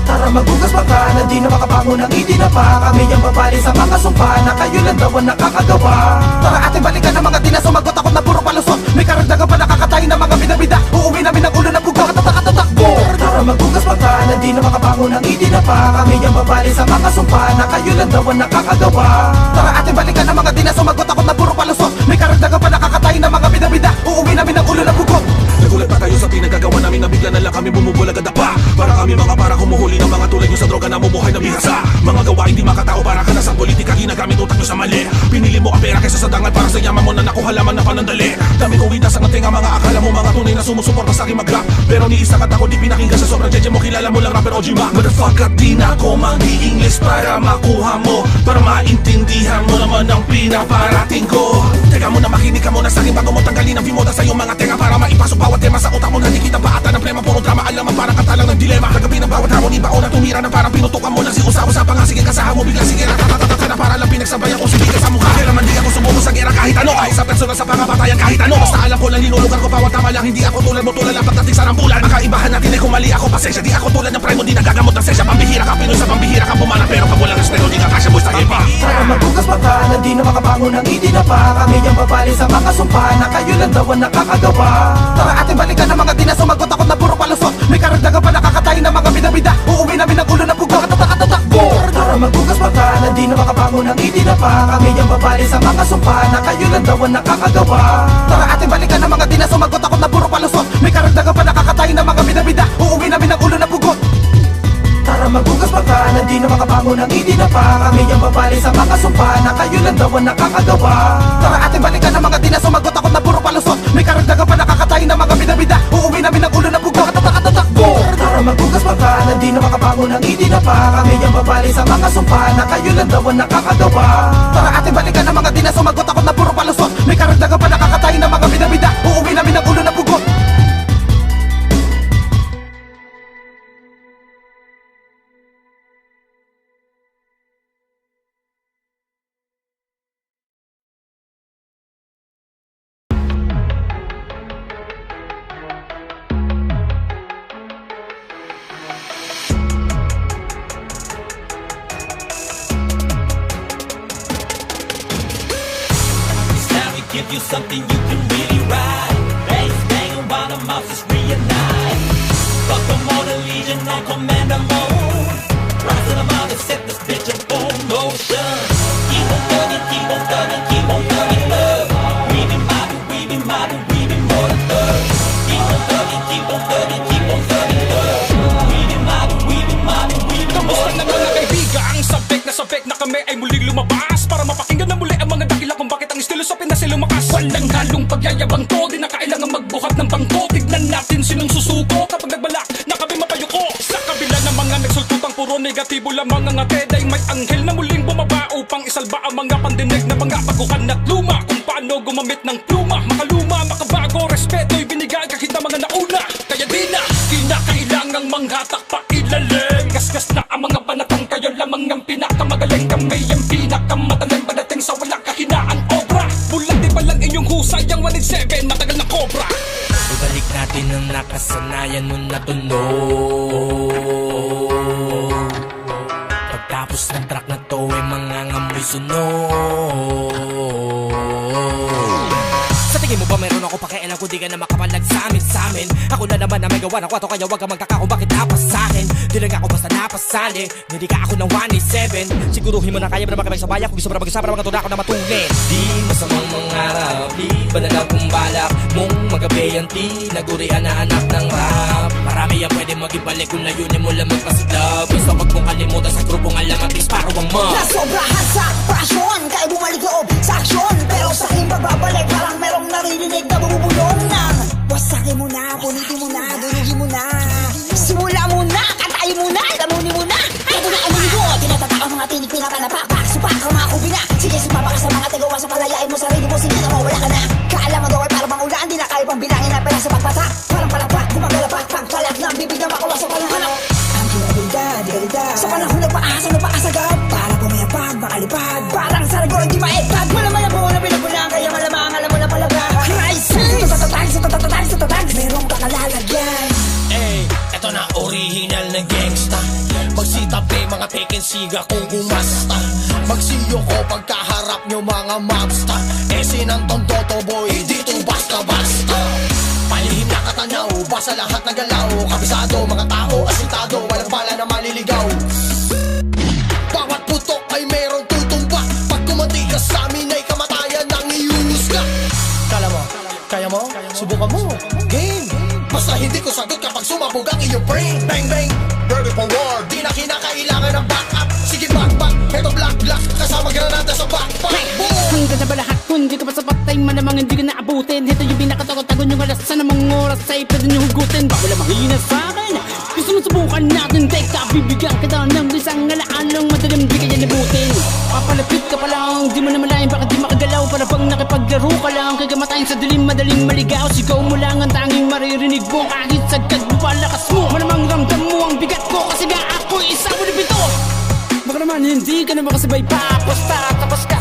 Speaker 6: Tara magbukas pa ka na di na makabangon ng hindi na pa. Kami ang babali sa mga sumpa na kayo lang daw ang nakakagawa. Tara ating balikan ng mga di na sumagot ako na puro palusot. May karagdagan pa nakakatayin ng mga bida-bida. Uuwi namin ang ulo na bugaw at takbo. Tara magbukas pa ka na di na makabangon ng hindi na pa. Kami ang babali sa mga sumpa na kayo lang daw ang nakakagawa. Tara ating balikan ng mga di na sumagot ako na puro palusot. May karagdagan pa nakakatayin ng mga bida-bida. Uuwi namin ang ulo na bugot.
Speaker 1: Nagulat pa kayo sa pinagagawa namin na bigla na lang kami bumubulag at dapa. Para kami mga para kumuhuli ng mga tulad nyo sa droga na mumuhay na bihasa. Mga gawain di makatao para ka na sa politika. Ginagamit utak nyo sa mali. Pinili mo ang pera kaysa sa padangal para sa yaman mo na nakuha laman na panandali. Dami kong widas ang ating mga akala mo mga tunay na sumusuporta sa aking mag-rap. Pero ni isa kata ko di pinakinggan sa sobrang jeje mo. Kilala mo lang rapper OG Mac. Motherfucker, di na ako mag-i-English para makuha mo, para maintindihan mo naman ang pinaparating ko. Teka muna, makinig ka muna sa akin bago mo tanggalin ang vimoda sa iyong mga tenga, para maipasok bawat tema sa utak mo na nakikita pa ata ng plema. Puro drama, alam ang parang katalang ng dilema. Kagabi ng bawat hamon, iba o na tumira na parang pinutukan mo lang si usa-usa pa nga. Sige kasahan mo bigla, sige natatatatata na para lang pinagsabayan ko sibigan sa mukha. Kailan man di ako sumuko sa gera kahit ano, kahit sa personal sa pangabatayan kahit ano. Basta alam ko lang linulugar ko bawat tama lang. Hindi ako tulad mo, tulad lang pagdating sa rambulan. Makaibahan natin ay kung mali ako, pasensya. Di ako tulad ng primo, di nagagamot ng sensya. Pambihira ka, Pinoy sa pambihira ka pumalang. Pero pag walang respeto, di ka kasya boys sa iba.
Speaker 6: Para magbukas mata na di na makabangon ng hindi na pa. Kami ang babali sa mga sumpa na kayo lang daw ang nakakagawa. Tara ating balikan ng mga di na sumagot, ako na puro palusot. May karagdagan pa nakakatay ng mga bida-bida. Uuwi namin ang ulo na pugo at tatakbo. Para magbukas mata na di na makabangon ng hindi na pa. Kami ang babali sa mga sumpa na kayo lang daw ang nakakagawa. Tara ating balikan ng mga di na sumagot, ako na puro palusot. May karagdagan pa nakakatay ng mga bida-bida. Uuwi namin ang ulo na pugo. Tara magbukas mata na di na makabangon ng hindi na pa. Kami ang babali sa mga sumpa na kayo lang daw ang nakakagawa. Tara ating balikan ng mga di na sumagot, ako na puro palusot. May karagdagan pa nakakatay ng mga bida-bida. Uuwi namin ang ulo na pugo at tatakbo. Tara magbukas mata na di na makabangon ng hindi na pa. Kami ang babali sa mga sumpa na kayo lang daw ang nakakagawa. Tara ating balikan ng mga di na sumagot, ako na puro palusot. May karagdagan pa nakakatay ng mga bida-bida. Uuwi namin ang ulo na pugo.
Speaker 9: Give you something you can really ride. Bass bang while the mouses reunite. Fuck them all, the legion on commander mode. Rise to the mountain, set this bitch in full motion. Keep on thugging, keep on thugging, keep on thugging love. We be mobbing, we be mobbing, we be more than thugs. Keep on thugging, keep on thugging, keep on thugging love. We be mobbing, we be mobbing, we be more
Speaker 4: Kamusta
Speaker 9: than
Speaker 4: na mga
Speaker 9: thugs.
Speaker 4: kaibigan? Sabik na kami ay muling lumabas para mapakinggan na muli ang mga dakilan kung bakit ang estilo sa Pinas ay lumakas. Walang halong pagyayabang to, di na kailangan magbuhat ng bangko. Tignan natin sinong susuko kapag nagbalak na kami mapayuko. Sa kabila ng mga nagsultutang puro negatibo lamang ang atid, ay may anghel na muling bumaba upang isalba ang mga pandinig na mga baguhan at luma. Kung paano gumamit ng pluma, makaluma, makabago, respeto'y binigay kahit na mga nauna. Kaya di na kinakailangang manghatak pa ilalim. Gasgas na ang mga banatang, kayo lamang ang pinakamagaling. Kami ang pinakamataling pagdating sa walang kahinaan obra. Bulag di palang inyong husay ang 187, matagal na cobra.
Speaker 9: Ibalik natin ang nakasanayan mo na tunog. Pagtapos ng track na to ay mangangamoy sunog. Sa tingin mo ba meron ako pakialam kung di ka na makapalag sa amin? Ako na naman na may gawa ng kwato, kaya wag kang magtaka kung bakit napas sa'kin. Di lang ako basta napasali, hindi ka ako ng 187. Siguruhin mo na kaya mo naman kami sa bayan kung gusto mo na mag-usapan ng mga tunako na matulin. Di masamang mangarap, di ba na lang kung balak mong magabeyanti, nagurian na anak ng rap. Marami yan pwede mag-ibalik kung layunin mo lang magpasiglab. Basta wag mong kalimutan sa grupong alam at disparo ang mga
Speaker 10: Nasobrahan sa pasyon, kaya bumalik loob sa aksyon. Pero sa aking pagbabalik, parang merong naririnig na bumubulong ng wasakin mo na, punitin mo na, durugin mo na. Simula mo na, katayin mo na, lamunin mo na. Ito na ang mundo, tinatatak ang mga tinig, pinapanapak. Supak ang mga kubina, sige sumapa ka sa mga tagawa sa palayain mo sarili mo, sige na mawala ka na. Kaalaman daw ay parang bang ulan, di na kayo pang bilangin na pera sa pagpatak. Parang palapak, gumagalapak, pagpalag ng bibig na makuha sa palahanap. Ang kinabilidad, sa panahon na paasa na paasagad. Para pumayapag, makalipad, parang saragol, di maipad. Malamang mo na pinapulang, kaya malamang alam mo na palabra. Crisis! Sa tatag, merong kakalalagyan.
Speaker 9: Ey, eto na original na gangsta. Magsitabi mga peking siga kung gumasta. Magsiyo ko pagkaharap nyo mga mobsta. Sinang tontoto boy, dito basta-basta. Palihim na katanaw, basa lahat ng galaw. Kabisado, mga tao, asintado, walang bala na maliligaw. Bawat putok ay merong tutumba. Pag kumanti ka sa amin ay kamatayan ng iuhusga. Kaya mo? Subukan mo. Game. Basta hindi ko sagot kapag sumabog ang iyong brain. Bang bang, ready for war. Di na kinakailangan ng backup. Sige back, eto black, kasama granada sa backpack. Boom!
Speaker 10: Hanggang sa balahat kundi
Speaker 11: time malamang hindi ka naabutin. Ito yung pinakatagot-tagon yung alas sa namang oras ay pwede nyo hugutin. Baka wala mahina sa akin. Gusto mo subukan natin, teka, bibigyan kita ng isang alaalang madalim di kaya libutin. Papalapit ka pa lang, di mo na malayan, baka di makagalaw. Para bang nakipaglaro ka lang, kagamatayin sa dilim, madaling maligaw. Sigaw mo lang ang tanging maririnig mo, kahit sagad mo palakas mo. Malamang ramdam mo ang bigat ko, kasi nga ako'y isa mo na pito. Baka naman hindi ka na makasabay pa. Basta, tapos ka,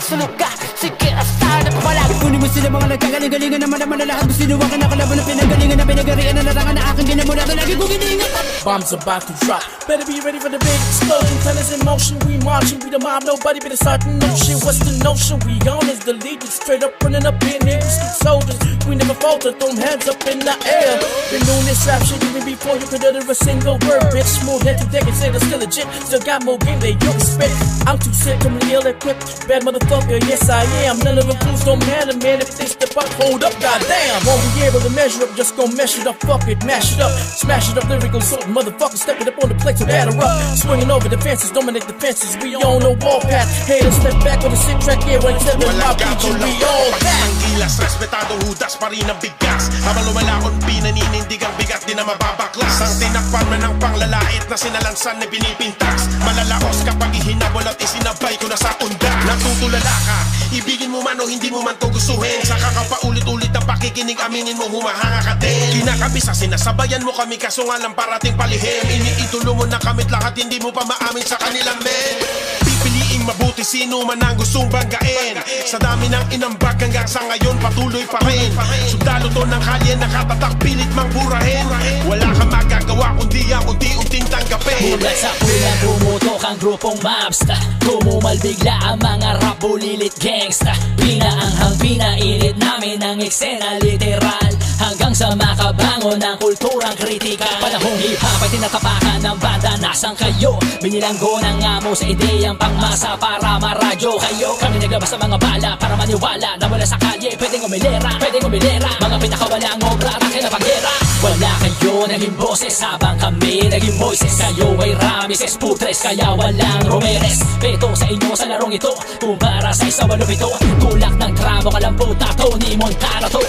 Speaker 11: sunod ka. Sige, asta na papalag. Kunin mo sila mga nagkagaling-galingan naman na lahat. Sinuwa ka na kalaban ng pinagalingan na pinagarian na narangan na aking ginamuna. Lagi kong giningat.
Speaker 9: Bombs about to drop. Better be ready for the big explosion. Tennis in motion, we marching. We the mob, nobody better start the notion. What's the notion? We on is the lead. Straight up running up in here. Street soldiers, we never falter. Throw hands up in the air. Been doing this rap shit even before you could utter a single word. Bitch, smooth head to deck and say they're still legit. Still got more game than you expect. I'm too sick, I'm really ill equipped. Bad motherfucker, yes I am. None of the clues don't matter, man. If they step up, hold up, goddamn. Won't be able to measure up, just gon' mesh it up. Fuck it, mash it up, smash it up. Lyrical sort, motherfucker, stepping up on the plate to batter up. Swinging over the fences, dominate the fences. We on the warpath. Haters step back with a sick track here. When it's seven, my beat you, we all back.
Speaker 12: Ang gilas, respetado hudas pa rin ang bigas. Habang lumalakon, pinaninindig ang bigat, di na mababaklas. Ang tinakpan man ng panglalait na sinalansan na pinipintax. Malalaos kapag ihinabol at isinabay ko na sa undak. Natutulala ka, ibigin mo man o hindi mo man to gustuhin. Saka ka pa ulit-ulit ang pakikinig, aminin mo humahanga ka din. Kinakabisa, sinasabayan mo kami kaso nga lang parating palihim. Iniitulo mo na kamit lahat, hindi mo pa maamin sa kanilang men. Pipiliing mabuti sino man ang gustong banggain. Sa dami ng inambag hanggang sa ngayon patuloy pa rin. Sundalo to ng kalye, nakatatak pilit mang burahin. Wala kang magagawa kundi ang unti-unting tanggapin.
Speaker 13: Mula sa ulan bumutok ang grupong mobster. Tumumal bigla ang mga rap bulilit gangsta. Pinaanghang pinainit namin ang eksena literal. Hanggang sa makabangon ng kulturang kritikal. Panahong hip-hop ay tinatapakan ng banda. Nasaan kayo? Binilanggo ng amo sa ideyang pangmasa para maradyo kayo. Kami naglabas ng mga bala para maniwala na wala sa kalye pwedeng umilera, pwedeng umilera. Mga pinakawalang obra, atake na paghera. Wala kayo naging boses habang kami naging voices. Kayo ay Rameses Putres, kaya walang Romeres. Peto sa inyo sa larong ito, kumpara sa isa walupito. Tulak ng tramo kalamputa, Tony Montana to.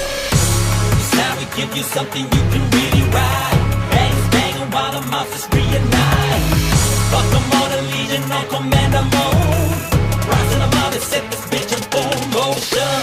Speaker 14: Now we give you something you can really ride. Bang, bang, while the monsters reunite. Fuck them all, the legion on commando mode. Rising above and set this bitch in full motion.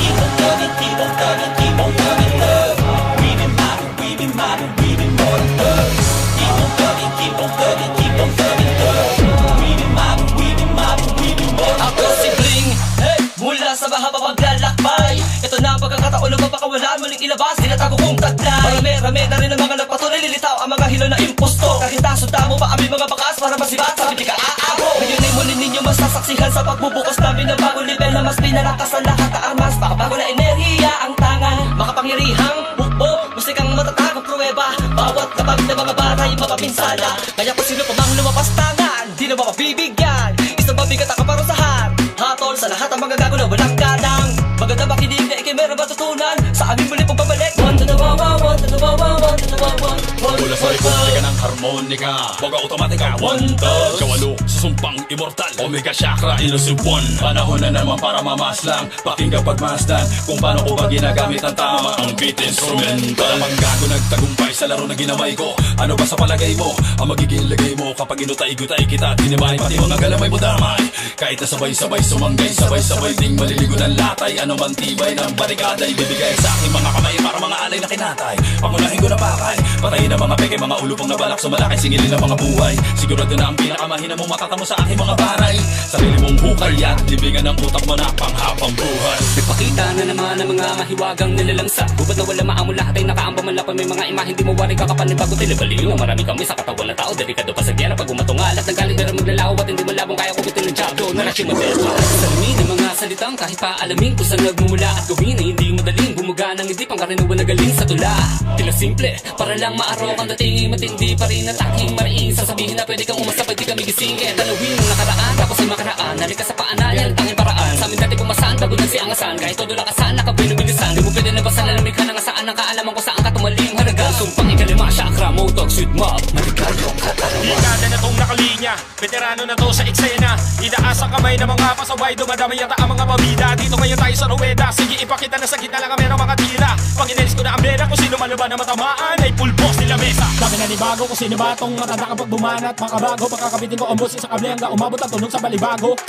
Speaker 14: Keep on thugging, keep on thugging, keep on thugging, love. We be mobbing, we be mobbing, we be more than thugs. Keep on thugging, keep on thugging, keep on thugging, love. We be mobbing, we be mobbing, we be more than thugs.
Speaker 13: Ako si Bling, hey, mula sa mahaba paglalakbay. Ito na ang pagkakataon na mapakawalan, muling ilabas, tinatago kong taglay. Marami-rami na rin ang mga nagpatuloy, lilitaw ang mga hilo na impostor. Kahit nasunta mo pa aming mga bakas para masibat sa hindi ka aabo. Ngayon ay muli ninyo masasaksihan sa pagbubukas namin ng bagong level na mas pinalakas ang lahat na armas. Makabago na enerhiya ang tangan, makapangyarihang bukbo, musikang matatag ang pruweba. Bawat kapag na mga batay mapapinsala. Kaya kung sino pa mang lumapas tangan, di na mapapibigyan. Isang mabigat ang kaparusahan, hatol sa lahat ang mga gago na walang ganang. Maganda makinig na ikay meron matutunan sa aming muli pong pabalik. One to the wawa, one to the wawa, one to the wawa.
Speaker 15: Mula sa republika ng harmonika, boga automatika, one touch. Kawalo, susumpang immortal, Omega Chakra, inusubuan. Panahon na naman para mamaslang, pakinggan pagmasdan kung paano ko ba ginagamit ang tama ang beat instrumental. Panggago nagtagumpay sa laro na ginamay ko. Ano ba sa palagay mo ang magiging lagay mo kapag inutay-gutay kita? Tinimay pati mga galamay mo damay. Kahit na sabay-sabay sumanggay, sabay-sabay ding maliligo ng latay. Ano man tibay ng barikada ibibigay sa aking mga kamay para mga alay na kinatay. Pangunahin ko na pakay, patayin ang mga peke, mga ulupong na balak sumalakay, singilin ang mga buhay. Sigurado na ang pinakamahina mong matatamo sa aking mga baray. Sarili mong hukay at libingan ng utak mo na panghapang buhay.
Speaker 13: Nagpakita na naman ang mga mahiwagang nilalansa. Hubad na wala maamo lahat ay nakaambang manlapan. May mga imahe di mo wari kakapanin bago tilibaliw. Marami kami sa katawan ng tao, delikado pa sa gera. Pag umatungalat ng galing pero maglalaw at hindi malabong kaya kubitin ng jablo na rasyon maderwa. Salamin ang mga salitang kahit pa alamin kung saan nagmumula at gawin ay hindi madaling bumuga ng hindi pang karaniwan na galing sa tula. Tila simple, para lang maarok ang dating matindi pa rin at aking mariing sasabihin na pwede kang umasa pag di kami gising. Kaya tanawin ang nakaraan, tapos ay makaraan. Nalika sa paanan, yan ang tanging paraan. Sa amin dati pumasaan, bago lang si angasan. Kahit todo lakasan, nakabinubilisan. Di mo pwede nabasan, nalamig ka na nga saan ang kaalaman ko saan ka tumaling halaga. Sumpang ikalima, chakra, motok, sweet mob. Maligayong katalawan.
Speaker 16: Dekada na tong nakalinya, veterano na to sa eksena. Itaas ang kamay ng mga pasaway, dumadami yata ang mga pabida. Dito ngayon tayo sa Rueda, sige ipakita na sa gitna lang ang merong mga tira. Pag inelis ko na ang bera, kung sino man ba na matamaan ay full boss nila mesa.
Speaker 9: Sabi na ni Bago kung sino ba tong matanda kapag bumanat. Makabago, pagkakabitin ko ang boss sa kable hanggang umabot ang tunog sa balibago.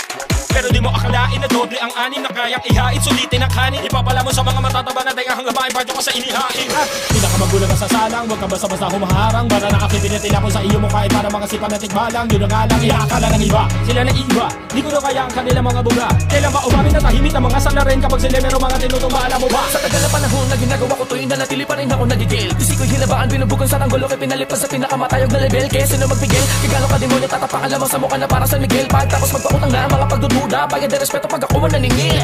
Speaker 16: Pero di mo akalain na doble ang anim na kayang ihain. Sulitin ang kanin, ipapala mo sa mga matataba na tenga hanggang maipart ka sa inihain.
Speaker 9: Pinakamagulang ka sa salang, huwag ka basta-basta humaharang. Para nakakipinitin ako sa iyo mo kahit para makasipan na tikbalang. Yun ang alang, iakala ng iba, sila na iba. Di ko na kaya ang kanilang mga buga. Kailan ba umamin na tahimik ang mga salarin kapag sila meron mga tinutong alam mo ba?
Speaker 4: Sa tagal na panahon na ginagawa ko tuwing nanatili pa rin ako nagigil. Isip ko'y hinabaan, binubugan sa tanggolo kay pinalipas sa pinakamatayog na level. Kaya sino magbigil, kagano ka demonyo tatapakan lamang sa mukha na para San Miguel. Pagtapos magpautang na mga pagdududa, bayad na respeto pag ako mananingil.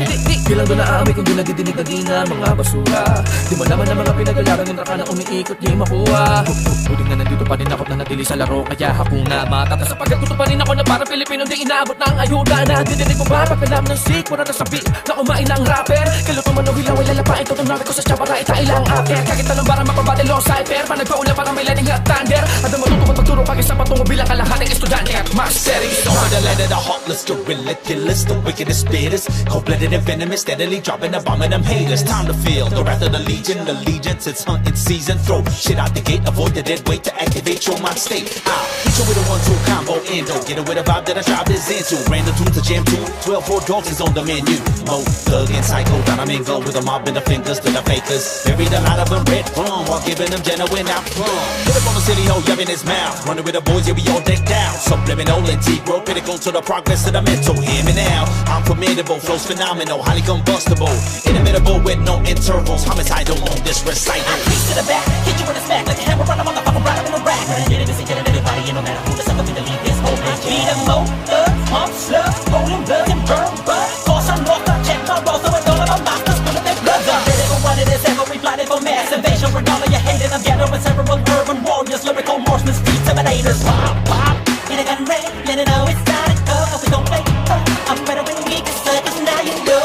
Speaker 4: Bilang doon na amoy kung di nagdidinig na di na mga basura. Di mo naman na mga pinagalaran ng raka na umiikot di makuha. Buting na nandito pa rin ako na natili sa laro. Kaya hakuna matata sa pagkagusto pa rin ako na parang Pilipino di inaabot ng ayuda. Na didinig mo ba pagkalam ng sick, wala na sabi na kumain ng rapper. Kaluto man o hilaw ay lalapain, tutunawi ko sa tsapara itailang aker. Kakita ng bara mapabate lo cypher, pa nagpaula parang may lightning at thunder. At ang matutupad magturo pag isa patungo bilang kalahating estudyante at mastery.
Speaker 14: On the land of the heartless, gorilla killers, the wickedest spitters, cold-blooded and venomous, steadily dropping a bomb on them haters. Time to feel the wrath of the legion, allegiance, it's hunting season. Throw shit out the gate, avoid the dead weight to activate your mind state. I'll hit you with a 1-2 combo endo, get it with a vibe that I drive this into. Random tunes, a jam tune, 12-4 dogs is on the menu. Mo, thug and psycho, Donamingo with a mob in the fingers to the fakers. Buried a lot of them red rum while giving them genuine outcome. Hit up on the city ho, yubbing his mouth, running with the boys, yeah we all decked out. Subliminal, integral, critical to the progress of the mental. Hear me now, I'm formidable, flows phenomenal, highly combustible, inimitable with no intervals, homicidal on this recital.
Speaker 13: Piece to the back, hit you in the smack like a hammer on a motherfucker right up in the rack. Get it, killing everybody, and no matter who, there's something to leave this whole bitch. Beat em low, pump, slug, rolling blood and burn blood. Cause I'm lost, I check my roll, so it's all of my masters, put their blood up. Ready for what it is, ever we plotted for mass invasion. Regardless, you hate it, I'm gathering several urban warriors, lyrical horsemen, street terminators. Pop, pop, in a gun ray, let it know it's not it, we don't play, I'm better when we get stuck, cause now you know.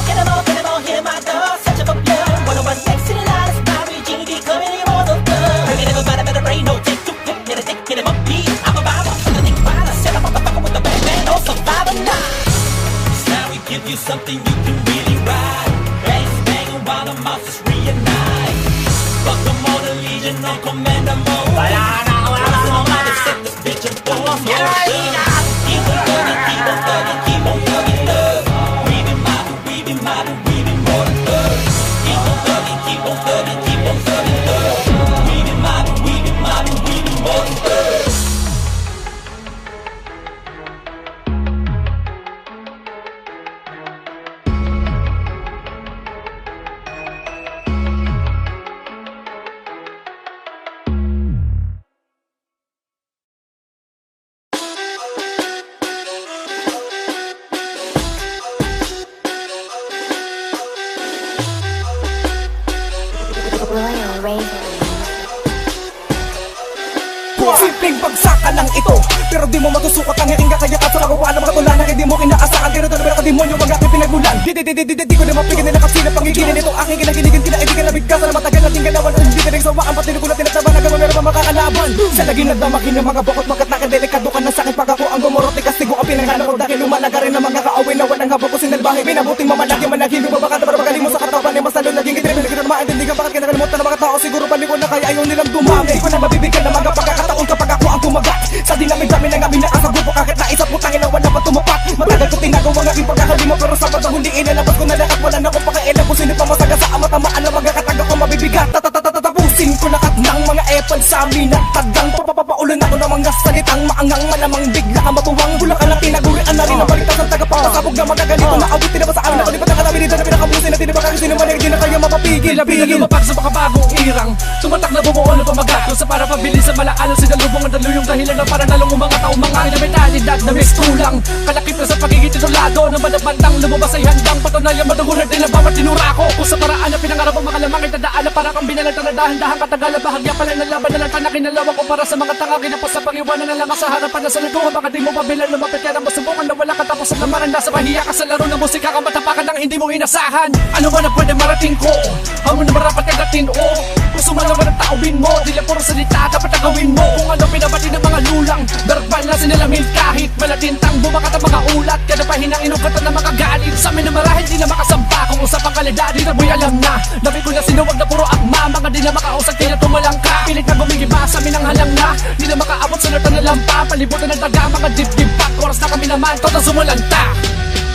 Speaker 13: Get them all, hear my dog, searching for blood. 101 next to the line, it's my regime, becoming a more than blood. Bring it, everybody, better rain, no take two, get it, get him up, beat. I'm a Bible, I think fine, I said I'm a motherfucker with the bang bang, no survivor now.
Speaker 14: Now we give you something you can really ride. Bang, bang, while the monsters reunite. Fuck them all, the Legion on commando mode. Set this bitch and full of more. Keep on thugging, keep on thugging, keep on thugging, love. We be mobbing, we be mobbing, we be more than thugs. Keep on thugging, keep on thugging, keep on thugging, love. We be mobbing, we be mobbing, we be more than thugs.
Speaker 3: Royal Raven.
Speaker 6: Simpleng bagsakan lang ito, pero di mo matusukat ang hiringa. Kaya ka sa magawa ng mga tulanan, hindi mo inaasakan. Pero talaga ka demonyo, wag aking pinagmulan. Di ko na mapigil na nakasilap ang gigilin nito. Aking kinakiligin, kinaibigan na bigkas. Sa matagal nating galawan, hindi ka rin sawaan. Pati ko na tinataban na gawin, meron pa makakalaban. Sa lagi nagdamakin ng mga bukot, magat nakadelikado ka na sakit. Pag ako ang gumorote, kastigo ang pinanghanan ko. Dahil lumalaga rin ang mga kaawin na walang habang ko sinalbahe. Binabuting mamalaki, managing lumabakata para magaling mo sa katawan. Ay masalo naging itrip, hindi ko na maintindigan. Bakit kinakalimutan ng mga tao? Siguro palikon na kaya ayaw nilang dumami. Di ko na mabibigyan ng mga pagkakataon kapag ako ang tumagat. Sa dinami-dami ng aming naasa grupo, kahit na isa putangin na wala pa tumapat. Matagal ko tinagaw ang aking pagkakalima, pero sa batang huli inalabas ko na lahat. Wala na akong pakailan kung sino pa masagasaan. Matamaan ang mga kataga ko mabibigat. Tatapusin ko lahat ng mga epal sa amin at tagang papapaulan ako ng mga salitang maangang malamang bigla ka matuwang. Bula ka na tinagurian na rin ang balitas ng tagapagkasabog na magagalito na awit. Tinabas sa amin na kulipat ang kalabinito na pinakabusin. At tinabak ang sino man hindi na kaya mapapigil.
Speaker 4: Lumapag sa makabagong irang, tumatak na bumuo ng pamagato. Sa para pabilis sa malaanan, sinalubong ang daluyong dahilan na para nalong mga tao. Mga na may talidad na mistulang, kalakip na sa pagiging titulado. Nang bandang lumabas ay handang patunayan madugulan din ang bawat tinurako. Kung sa paraan na pinangarap ang mga lamang ay tadaan na para kang binalag na dahan-dahan katagalan. Bahagya pala ng laban na lang tanakinalawan ko para sa mga tanga. Kinapas sa pangiwanan na lang sa harapan na sa lutuhan. Baka di mo pabilan lumapit ka na masubukan na wala katapos ang lamaran. Nasa mahiya ka sa laro ng musika ka matapakan ng hindi mo inasahan. Ano ba na pwede marating ko? Hamon na marapat kagatin o Gusto mo naman ang taawin mo, di lang puro salita, dapat na gawin mo. Kung ano pinabati ng mga lulang, verbal na sinilamil kahit malatintang bumakat ang mga ulat. Kada pa hinang inugatan ng mga galit, sa amin na marahil di na makasampa. Kung usapang kalidad, di na boy alam na dami ko na sinuwag na puro akma, mga di na makausag, kaya tumalang ka. Pilit na gumigiba, sa amin ang halang na di na makaabot sa lutan na lampa. Palibutan ng daga, mga dip-dip pack, oras na kami naman, todo sumulanta.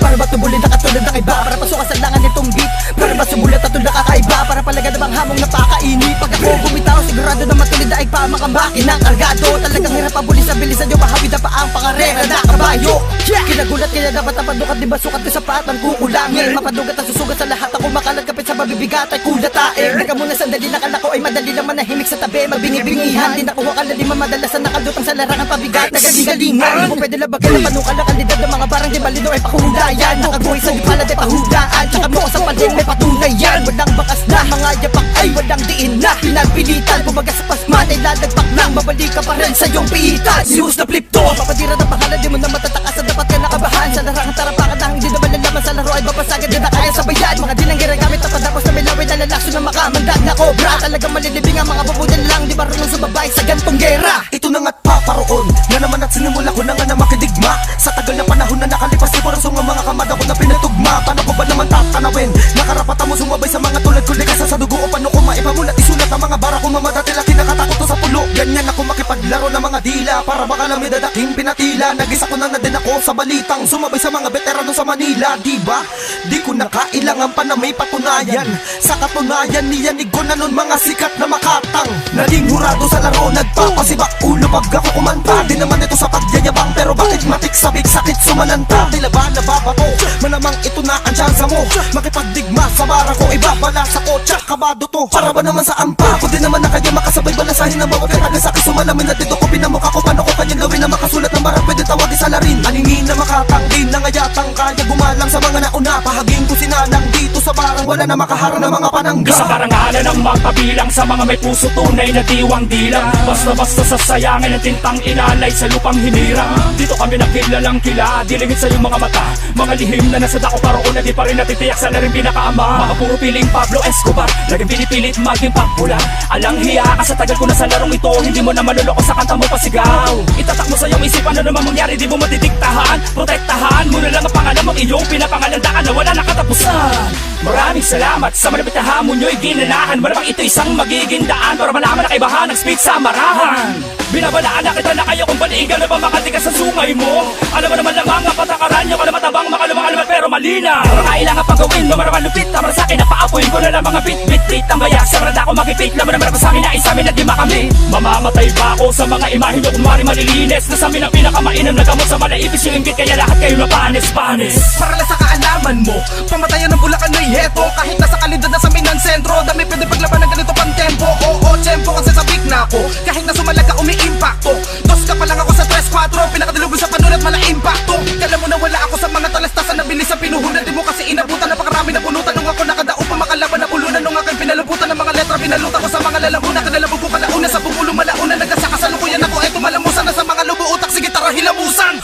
Speaker 7: Para ba tubulin na katulad ng iba? Para pasukan sa langan nitong beat. Para ba sumulat at tulad kakaiba? Para palaga na bang hamong napakainit? Pag ako bumitaw, sigurado na matulid na ay pamakabakin ng kargado. Talagang hirap pabulis sa bilisan nyo, mahawid na pa ang pangarera na kabayo. Kinagulat kaya dapat napadukat, di ba sukat ko sapat ang kukulangin? Mapadugat at susugat sa lahat, ako makalat kapit sa mabibigat ay kulatae. Teka muna sandali, nakala ko ay madali lang manahimik sa tabi. Magbingi-bingihan, di nakuha ka na di mamadalasan nakalutang sa larangan pabigat. Nagaling-galingan, di mo pwede labagyan ng panukal na kandidat ng mga barang di balido ay pakuhulayan. Nakaguhay sa gipala di pahudaan, tsaka mo sa paling may patunayan. Walang bakas na, mga yapak ay walang diin na pinagpilitan, kumaga sa pasman ay lalagpak lang, mabalik ka pa rin sa iyong piitan. News na flip to, papadira ng bahala, di mo na matatakasan, dapat ka nakabahan. Sa larangan tarapakan na hindi naman lalaman, sa laro ay babasagan din na kaya sabayan. Mga dilang ginagamit na padapos na milawin na lalakso ng makamandag na kobra. Talagang malilibing ang mga babudan lang, di marunong sumabay sa gantong gera.
Speaker 6: Ito na nga't paparoon na naman at sinimula ko na nga na makidigma. Sa tagal na panahon na nakalipas, di porasong ang mga kamad ako na pinatugma. Paano ko ba naman tatanawin? Nakarapatan mo sumabay sa mga tulad ko, likas sa dugo o paano ko maipamulat isulat ang mga bara ko mamadati laki nakatakot to sa pulo. Ganyan ako makipaglaro ng mga dila, para baka lang may dadaking pinatila. Nagisa ko na din ako sa balitang sumabay sa mga veterano sa Manila, diba? Di ko nakailangan pa na may patunayan. Sa katunayan niyanig ko na nun mga sikat na makatang. Naging hurado sa laro, nagpapasibak ulo pag ako kumanta. Di naman ito sa pagyayabang, pero bakit matik sabik sakit sumananta? Tila ba nababato? Malamang ito na ang tsansa mo makipagdigma sa bara ko, ibabala sa kotsa, kabado to. Para ba naman sa ampa? Kung di naman na kaya makasabay balasahin ng bawat kaya sa akin sumalamin na dito ko pinamukha ko. Paano ko kanyang gawin na makasulat ng bara? Pwede tawagin sa larin. Aningin na makatang din na ngayatang kaya gumalang sa mga nauna. Pahaging ko sinanang dito sa barang wala na makaharang ng mga panangga.
Speaker 17: Sa karangalan ng magpabilang sa mga may puso tunay na diwang dilang. Basta-basta sasayangin ang tintang inalay sa lupang hinirang. Dito kami nakilalang kila, dilingit sa iyong mga mata. Mga lihim na nasa dako paroon na di pa rin natitiyak sa laring pinakaama. Mga puro piling Pablo Escobar, laging pinipilit maging popular. Alang hiya ka sa tagal ko na sa larong ito, hindi mo na maluloko sa kanta mo pasigaw. Itatak mo sa iyong isipan na naman mangyari, di mo matidiktahan. Protektahan mo na lang ang pangalan mong iyong pinapangalandaan na wala nakatapusan. Maraming salamat sa malapit na hamon nyo'y ginanahan. Malamang ito isang magiging daan para malaman na kaibahan ng speed sa marahan. Binabalaan na kita na kayo kung baligan na ba makatigas sa sungay mo. Alam mo naman lamang ang patakaran nyo, kalamatabang makalumang alamat pero malina. Kailangan pang gawin mo maramang lupit, tama sa akin na paapoy ko na lang mga bit-bit-bit. Ang baya sa maranda ko magipit, laman naman ako sa amin na isamin na di makamit. Mamamatay ba ako sa mga imahe nyo kung mari malilinis? Na sa amin ang pinakamainam na gamot sa malaipis yung inggit, kaya lahat kayo na panis-panis.
Speaker 6: Para lang sa kaalaman mo, pamatayan ng Bulacan ay heto. Kahit nasa kalidad na sa amin ng sentro, dami pwede paglaban ng ganito pang tempo. Oo, tempo kasi sabik na ako. Kahit na sumalag ka umi-impacto. Dos ka pa lang ako sa 3-4, pinakadilubog sa panulat mala impacto. Kala mo na wala ako sa mga talastasan na bilis sa pinuhunan. Di mo kasi inabutan na pakarami na punutan. Nung ako nakadaog pa makalaban na pulunan. Nung aking pinalubutan ng mga letra, pinalutan ko sa mga lalamunan. Kadalabog ko kalauna sa bubulo malauna. Nagkasaka sa lukuyan ako, eto malamusan na sa mga lubo utak. Sige tara hilamusan.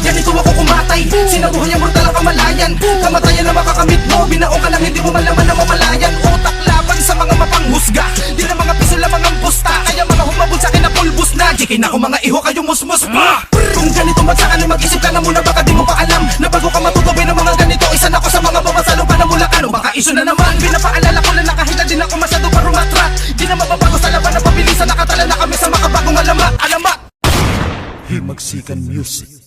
Speaker 6: Ganito ako kumatay, sinabuhan niya mortal ang kamalayan. Kamatayan na makakamit mo, binaong ka lang hindi mo malaman na mamalayan. Utak laban sa mga mapanghusga, di na mga piso lamang ang pusta. Kaya mga humabol sa akin na pulbus na. Jikin ako mga iho kayo musmus pa. Kung ganito magsakan ay mag-isip ka na muna, baka di mo pa alam na bago ka matutubay ng mga ganito, isa na ako sa mga babasalo pa na Bulacan. O baka iso na naman, pinapaalala ko lang na kahit na din ako masyado pa rumatra. Di na mababago sa laban na pabilisan, nakatala na kami sa makabagong alamat.
Speaker 1: Himagsikan Music.